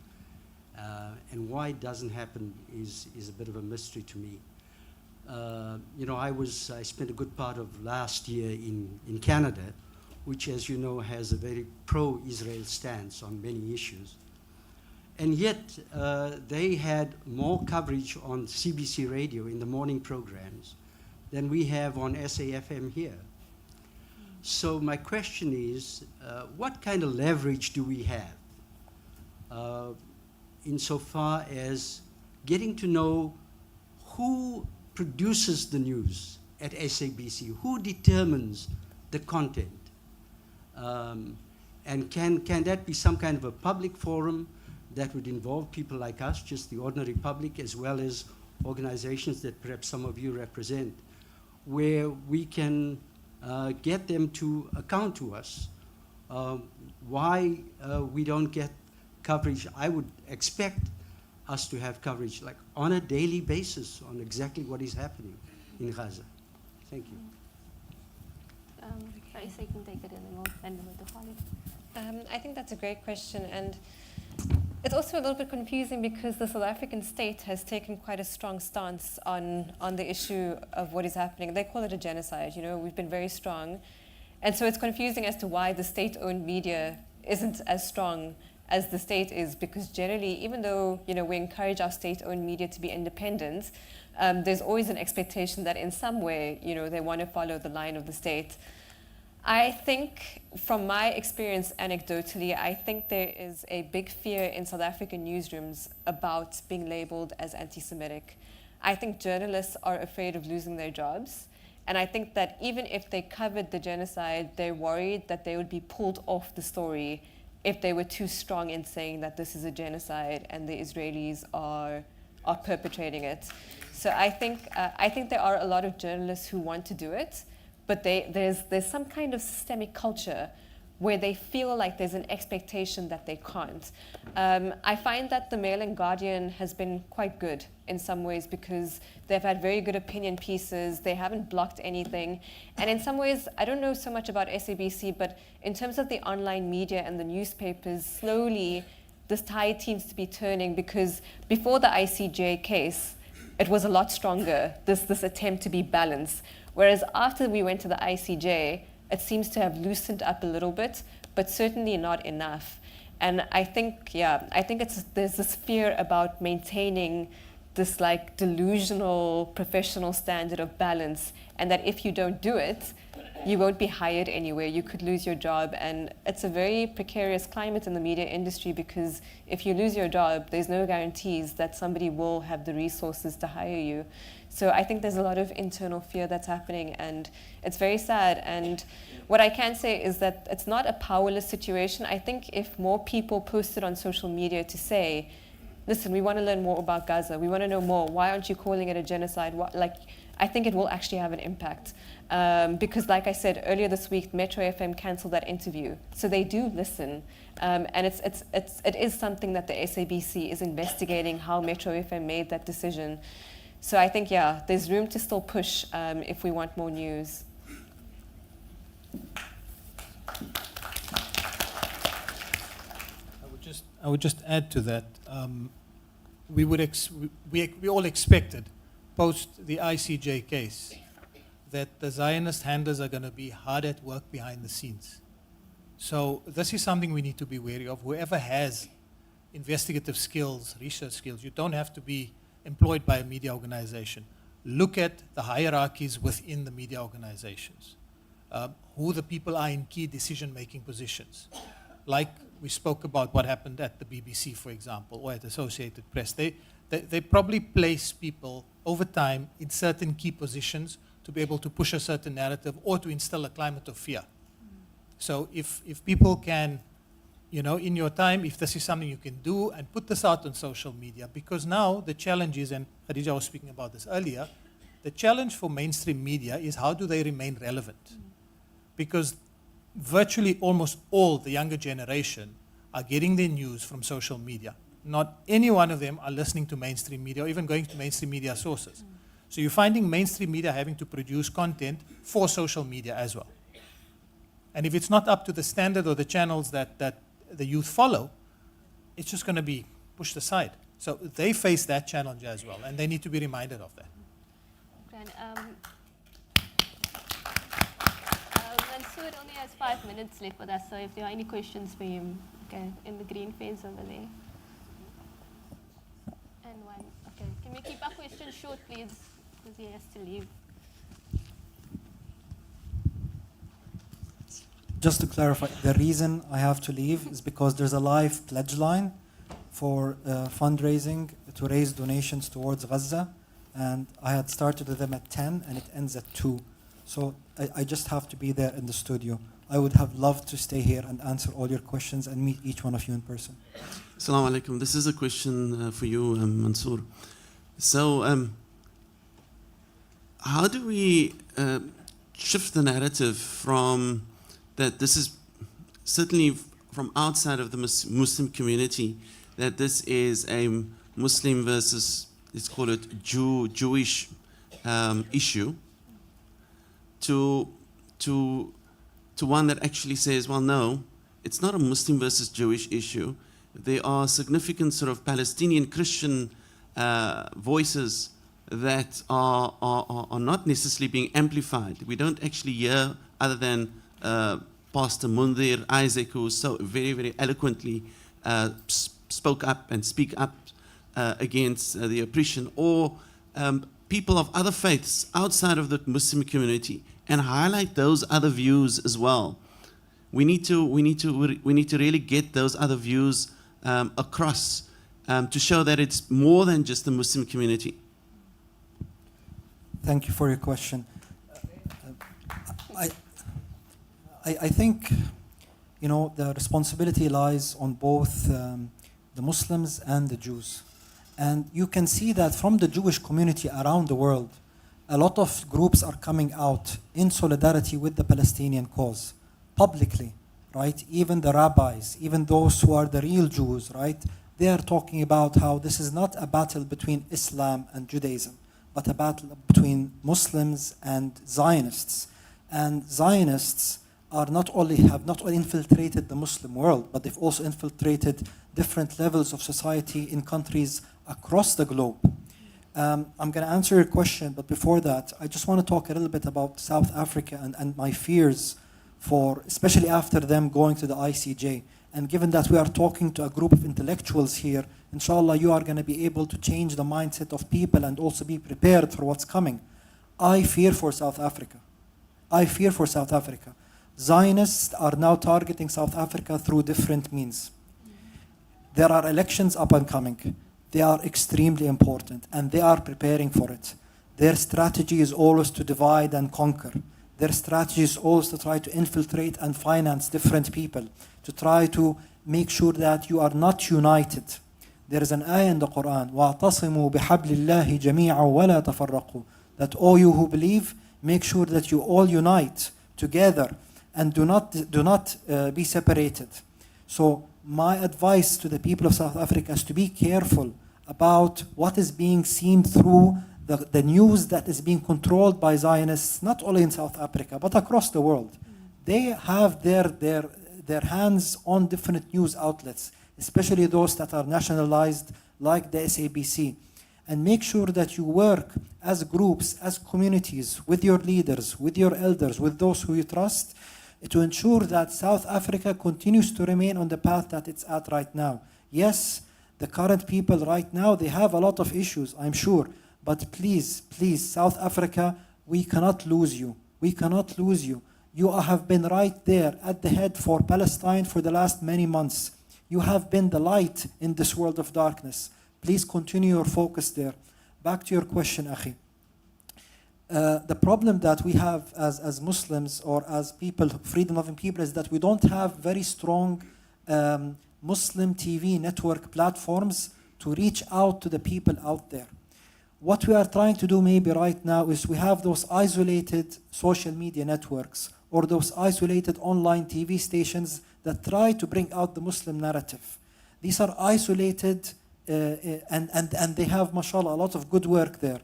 And why it doesn't happen is a bit of a mystery to me. I spent a good part of last year in Canada, which, as you know, has a very pro-Israel stance on many issues. And yet, they had more coverage on CBC radio in the morning programs than we have on SAFM here. So my question is, what kind of leverage do we have insofar as getting to know who produces the news at SABC, who determines the content? And can that be some kind of a public forum that would involve people like us, just the ordinary public, as well as organizations that perhaps some of you represent, where we can get them to account to us why we don't get coverage? I would expect us to have coverage like on a daily basis on exactly what is happening in Gaza. Thank you. Raisa, you can take it and then we'll hand over to Khalid. I think that's a great question, and it's also a little bit confusing because the South African state has taken quite a strong stance on the issue of what is happening. They call it a genocide. We've been very strong, And so it's confusing as to why the state-owned media isn't as strong as the state is, because generally, even though we encourage our state-owned media to be independent, there's always an expectation that in some way, they want to follow the line of the state. I think, from my experience anecdotally, I think there is a big fear in South African newsrooms about being labeled as anti-Semitic. I think journalists are afraid of losing their jobs. And I think that even if they covered the genocide, they're worried that they would be pulled off the story if they were too strong in saying that this is a genocide and the Israelis are perpetrating it. So I think there are a lot of journalists who want to do it, but there's some kind of systemic culture where they feel like there's an expectation that they can't. I find that the Mail and Guardian has been quite good in some ways because they've had very good opinion pieces, they haven't blocked anything. And in some ways, I don't know so much about SABC, but in terms of the online media and the newspapers, slowly this tide seems to be turning, because before the ICJ case, it was a lot stronger, this attempt to be balanced. Whereas after we went to the ICJ, it seems to have loosened up a little bit, but certainly not enough. And I think there's this fear about maintaining this like delusional professional standard of balance, and that if you don't do it, you won't be hired anywhere, you could lose your job. And it's a very precarious climate in the media industry, because if you lose your job, there's no guarantees that somebody will have the resources to hire you. So I think there's a lot of internal fear that's happening, and it's very sad. And what I can say is that it's not a powerless situation. I think if more people posted on social media to say, listen, we want to learn more about Gaza, we want to know more, why aren't you calling it a genocide? I think it will actually have an impact. Because like I said earlier this week, Metro FM cancelled that interview. So they do listen. And it is something that the SABC is investigating, how Metro FM made that decision. So I think, there's room to still push if we want more news. I would just add to that. We all expected, post the ICJ case, that the Zionist handlers are going to be hard at work behind the scenes. So this is something we need to be wary of. Whoever has investigative skills, research skills, you don't have to be employed by a media organization. Look at the hierarchies within the media organizations. Who the people are in key decision-making positions. Like we spoke about what happened at the BBC, for example, or at Associated Press. They probably place people over time in certain key positions to be able to push a certain narrative or to instill a climate of fear. So if people can, in your time, if this is something you can do and put this out on social media, because now the challenge is, and Khadija was speaking about this earlier, the challenge for mainstream media is how do they remain relevant? Because virtually almost all the younger generation are getting their news from social media. Not any one of them are listening to mainstream media or even going to mainstream media sources. So you're finding mainstream media having to produce content for social media as well. And if it's not up to the standard or the channels that the youth follow, it's just going to be pushed aside. So they face that challenge as well, and they need to be reminded of that. Mansoor only has 5 minutes left with us, so if there are any questions for him, okay, in the green fence over there. And one, okay. Can we keep our questions short, please, because he has to leave. Just to clarify, the reason I have to leave is because there's a live pledge line for fundraising to raise donations towards Gaza, and I had started with them at 10 and it ends at 2. So I just have to be there in the studio. I would have loved to stay here and answer all your questions and meet each one of you in person. Assalamu alaikum. This is a question for you, Mansoor. So how do we shift the narrative from that this is certainly from outside of the Muslim community, that this is a Muslim versus, let's call it Jewish issue, to one that actually says, well, no, it's not a Muslim versus Jewish issue. There are significant sort of Palestinian Christian voices that are not necessarily being amplified. We don't actually hear, other than Pastor Mundir Isaac, who so very, very eloquently spoke up and speak up against the oppression, or people of other faiths outside of the Muslim community, and highlight those other views as well. We need to really get those other views across to show that it's more than just the Muslim community. Thank you for your question. I think, you know, the responsibility lies on both the Muslims and the Jews. And you can see that from the Jewish community around the world, a lot of groups are coming out in solidarity with the Palestinian cause, publicly, right? Even the rabbis, even those who are the real Jews, right? They are talking about how this is not a battle between Islam and Judaism, but a battle between Muslims and Zionists. And Zionists are have not only infiltrated the Muslim world, but they've also infiltrated different levels of society in countries across the globe. I'm going to answer your question, but before that, I just want to talk a little bit about South Africa and my fears for, especially after them going to the ICJ. And given that we are talking to a group of intellectuals here, inshallah, you are going to be able to change the mindset of people and also be prepared for what's coming. I fear for South Africa. I fear for South Africa. Zionists are now targeting South Africa through different means. There are elections up and coming. They are extremely important, and they are preparing for it. Their strategy is always to divide and conquer. Their strategy is always to try to infiltrate and finance different people, to try to make sure that you are not united. There is an ayah in the Quran, وَاعْتَصِمُوا بِحَبْلِ اللَّهِ جَمِيعًا وَلَا تَفَرَّقُوا, that all you who believe, make sure that you all unite together and do not be separated. So my advice to the people of South Africa is to be careful about what is being seen through the news that is being controlled by Zionists, not only in South Africa, but across the world. They have their hands on different news outlets, especially those that are nationalized, like the SABC. And make sure that you work as groups, as communities, with your leaders, with your elders, with those who you trust, to ensure that South Africa continues to remain on the path that it's at right now. Yes, the current people right now, they have a lot of issues, I'm sure. But please, please, South Africa, we cannot lose you. We cannot lose you. You have been right there at the head for Palestine for the last many months. You have been the light in this world of darkness. Please continue your focus there. Back to your question, Akhi. The problem that we have as Muslims or as people, freedom-loving people, is that we don't have very strong Muslim TV network platforms to reach out to the people out there. What we are trying to do maybe right now is we have those isolated social media networks or those isolated online TV stations that try to bring out the Muslim narrative. These are isolated and they have, mashallah, a lot of good work there.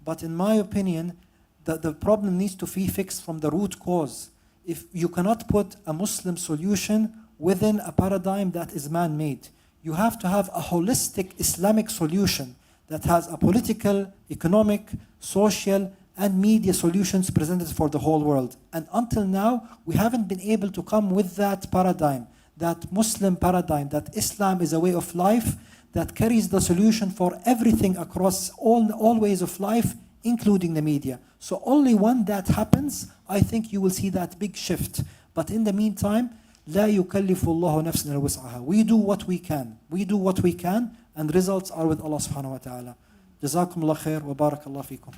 But in my opinion, the problem needs to be fixed from the root cause. If you cannot put a Muslim solution within a paradigm that is man-made, you have to have a holistic Islamic solution that has a political, economic, social, and media solutions presented for the whole world. And until now, we haven't been able to come with that paradigm, that Muslim paradigm, that Islam is a way of life that carries the solution for everything across all ways of life, including the media. So only when that happens, I think you will see that big shift. But in the meantime, لا يكلف الله نفسا إلا وسعها. We do what we can. We do what we can, and results are with Allah subhanahu wa ta'ala. جزاكم الله خير وبارك الله فيكم.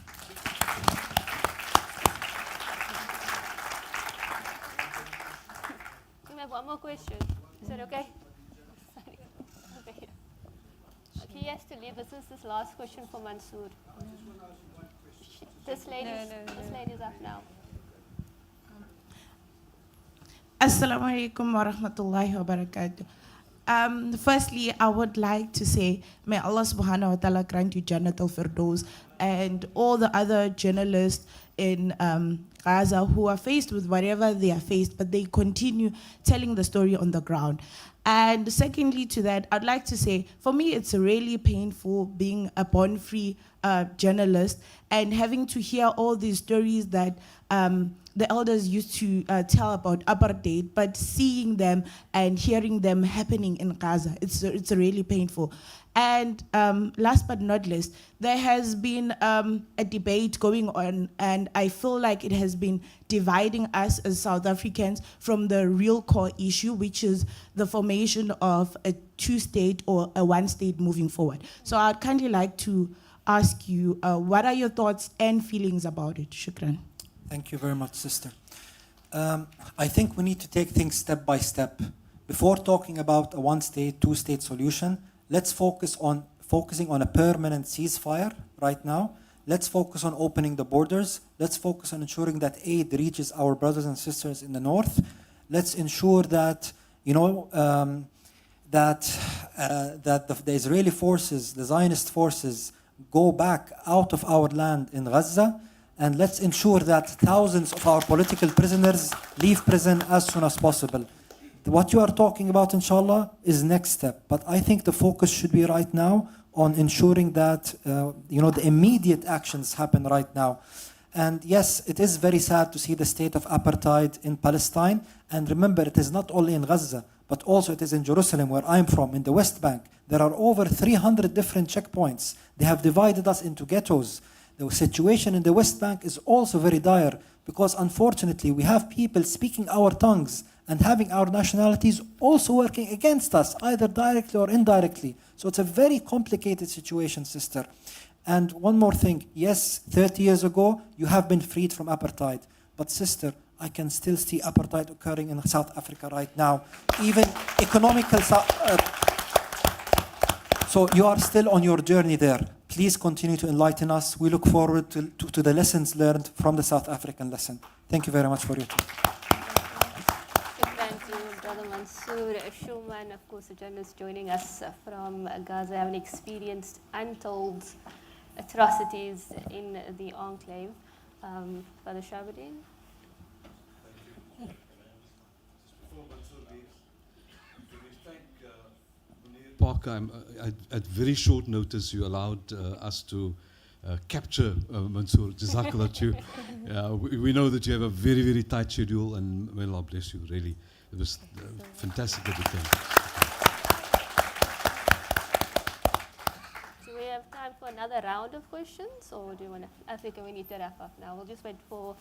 We have one more question. Is that okay? Sorry. Over here. Okay, he has to leave. This is his last question for Mansoor. This lady's up now. Assalamu alaikum wa rahmatullahi wa barakatuh. Firstly, I would like to say, may Allah subhanahu wa ta'ala grant you Jannat al-Firdaus and all the other journalists in Gaza who are faced with whatever they are faced, but they continue telling the story on the ground. And secondly to that, I'd like to say, for me, it's really painful being a born-free journalist and having to hear all these stories that the elders used to tell about apartheid, but seeing them and hearing them happening in Gaza, it's really painful. And last but not least, there has been a debate going on, and I feel like it has been dividing us as South Africans from the real core issue, which is the formation of a two-state or a one-state moving forward. So I'd kindly like to ask you, what are your thoughts and feelings about it? Shukran. Thank you very much, sister. I think we need to take things step by step. Before talking about a one-state, two-state solution, let's focusing on a permanent ceasefire right now. Let's focus on opening the borders. Let's focus on ensuring that aid reaches our brothers and sisters in the north. Let's ensure that, that the Israeli forces, the Zionist forces, go back out of our land in Gaza. And let's ensure that thousands of our political prisoners leave prison as soon as possible. What you are talking about, inshallah, is next step. But I think the focus should be right now on ensuring that the immediate actions happen right now. And yes, it is very sad to see the state of apartheid in Palestine. And remember, it is not only in Gaza, but also it is in Jerusalem, where I'm from, in the West Bank. There are over 300 different checkpoints. They have divided us into ghettos. The situation in the West Bank is also very dire, because unfortunately we have people speaking our tongues and having our nationalities also working against us, either directly or indirectly. So it's a very complicated situation, sister. And one more thing, yes, 30 years ago, you have been freed from apartheid. But sister, I can still see apartheid occurring in South Africa right now. Even economical... So you are still on your journey there. Please continue to enlighten us. We look forward to the lessons learned from the South African lesson. Thank you very much for your time. Thank you, Brother Mansoor. Shuman, of course, a journalist joining us from Gaza, having experienced untold atrocities in the enclave. Brother Shabadin. Parker, at very short notice, you allowed us to capture Mansoor. Jazakallah to you. We know that you have a very, very tight schedule, and may Allah bless you, really. It was fantastic that you came. Do we have time for another round of questions, or do you want to? I think we need to wrap up now. We'll just wait for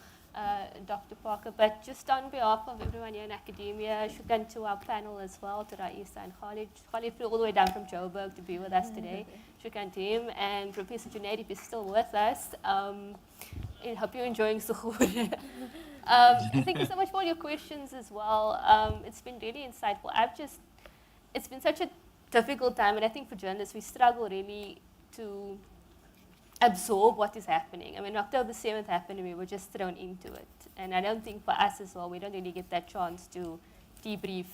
Dr. Parker. But just on behalf of everyone here in academia, shukran to our panel as well, to Raisa and Khalid. Khalid flew all the way down from Joburg to be with us today. Shukran to him. And Professor Junaid, if you're still with us, I hope you're enjoying Suhoor. Thank you so much for all your questions as well. It's been really insightful. It's been such a difficult time, and I think for journalists, we struggle really to absorb what is happening. I mean, October 7th happened and we were just thrown into it. And I don't think for us as well, we don't really get that chance to debrief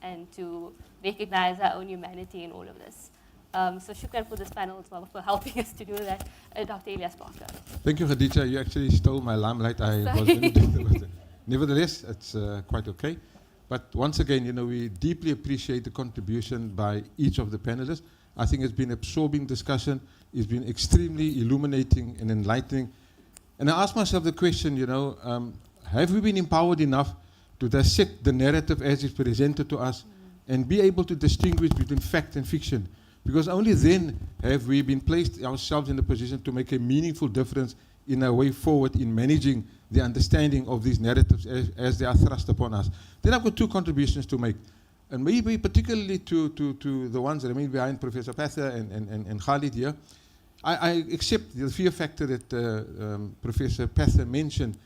and to recognize our own humanity in all of this. So shukran for this panel as well for helping us to do that. Dr. Elias Parker. Thank you, Khadija. You actually stole my limelight. I was going to do it. Nevertheless, it's quite okay. But once again, we deeply appreciate the contribution by each of the panelists. I think it's been an absorbing discussion. It's been extremely illuminating and enlightening. And I ask myself the question, have we been empowered enough to dissect the narrative as it's presented to us and be able to distinguish between fact and fiction? Because only then have we been placed ourselves in a position to make a meaningful difference in our way forward in managing the understanding of these narratives as they are thrust upon us. Then I've got two contributions to make. And maybe particularly to the ones that remain behind, Professor Pather and Khalid here. I accept the fear factor that Professor Pather mentioned.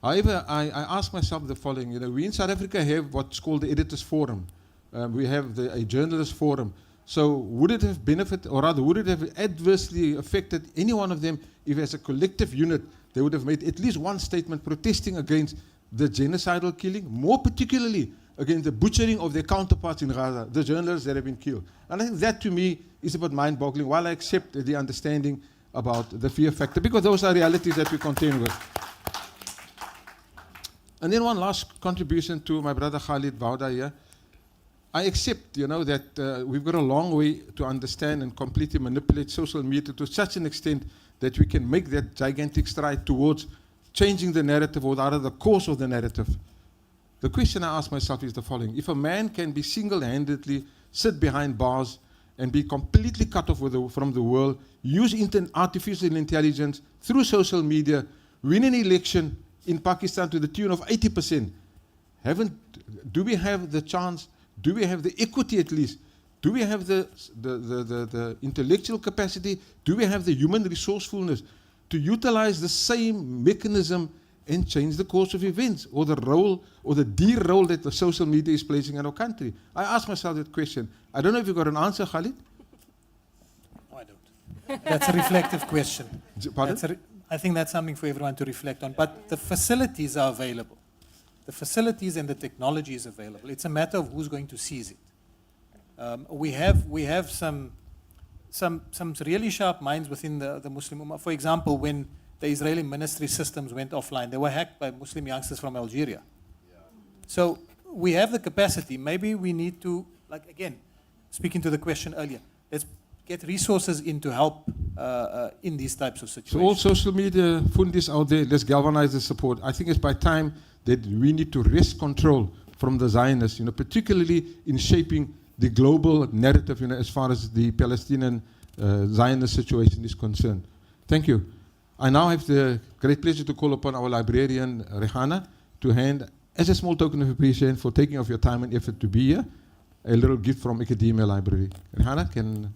However, I ask myself the following. We in South Africa have what's called the Editors Forum. We have a Journalist Forum. So would it have benefited, or rather, would it have adversely affected any one of them if as a collective unit they would have made at least one statement protesting against the genocidal killing, more particularly against the butchering of their counterparts in Gaza, the journalists that have been killed? And I think that to me is a bit mind-boggling, while I accept the understanding about the fear factor, because those are realities that we contend with. And then one last contribution to my brother Khalid Bauda here. I accept, that we've got a long way to understand and completely manipulate social media to such an extent that we can make that gigantic stride towards changing the narrative or rather the course of the narrative. The question I ask myself is the following. If a man can be single-handedly sit behind bars and be completely cut off from the world, use artificial intelligence through social media, win an election in Pakistan to the tune of 80%, do we have the chance, do we have the equity at least, do we have the intellectual capacity, do we have the human resourcefulness to utilize the same mechanism and change the course of events, or the role, or the role that the social media is placing in our country? I ask myself that question. I don't know if you got an answer, Khalid. No, I don't. That's a reflective question. Pardon? I think that's something for everyone to reflect on. But the facilities are available. The facilities and the technology is available. It's a matter of who's going to seize it. We have some really sharp minds within the Muslim Ummah. For example, when the Israeli ministry systems went offline, they were hacked by Muslim youngsters from Algeria. So we have the capacity. Maybe we need to, like again, speaking to the question earlier, let's get resources in to help in these types of situations. So all social media fundis out there, let's galvanize the support. I think it's by time that we need to wrest control from the Zionists, particularly in shaping the global narrative, as far as the Palestinian Zionist situation is concerned. Thank you. I now have the great pleasure to call upon our librarian, Rehana, to hand, as a small token of appreciation for taking off your time and effort to be here, a little gift from Academia Library. Rehana, can...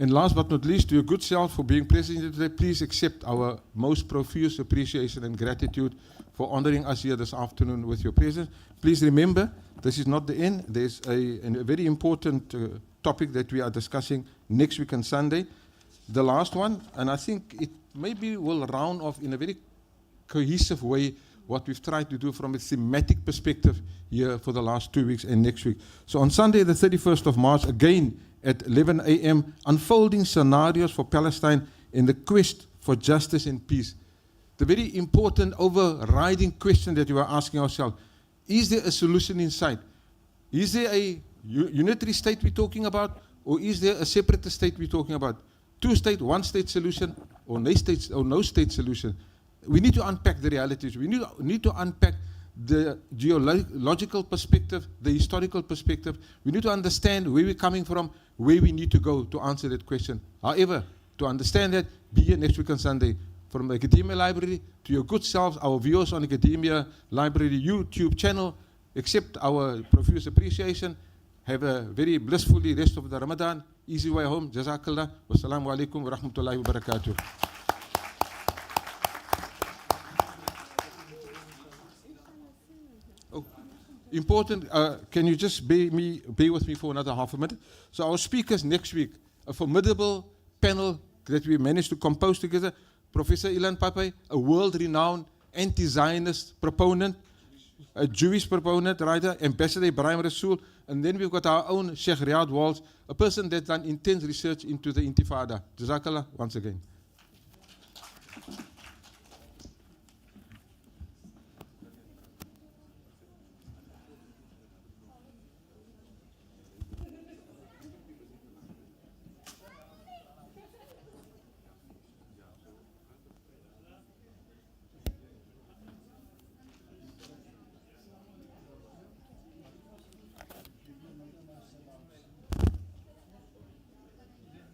And last but not least, to your good self for being present here today, please accept our most profuse appreciation and gratitude for honoring us here this afternoon with your presence. Please remember, this is not the end. There's a very important topic that we are discussing next week on Sunday. The last one, and I think it maybe will round off in a very cohesive way what we've tried to do from a thematic perspective here for the last 2 weeks and next week. So on Sunday, the 31st of March, again, at 11 a.m., unfolding scenarios for Palestine in the quest for justice and peace. The very important overriding question that we are asking ourselves, is there a solution in sight? Is there a unitary state we're talking about, or is there a separatist state we're talking about? Two-state, one-state solution, or no state solution? We need to unpack the realities. We need to unpack the geological perspective, the historical perspective. We need to understand where we're coming from, where we need to go to answer that question. However, to understand that, be here next week on Sunday. From the Academia Library to your good selves, our viewers on Academia Library YouTube channel, accept our profuse appreciation. Have a very blissfully rest of the Ramadan. Easy way home. Jazakallah. Wassalamu alaikum wa rahmatullahi wa barakatuh. Important, can you just bear with me for another half a minute? So our speakers next week, a formidable panel that we managed to compose together. Professor Ilan Pape, a world-renowned anti-Zionist proponent, a Jewish proponent, writer, Ambassador Ibrahim Rasool, and then we've got our own Sheikh Riyad Walls, a person that's done intense research into the Intifada. Jazakallah once again.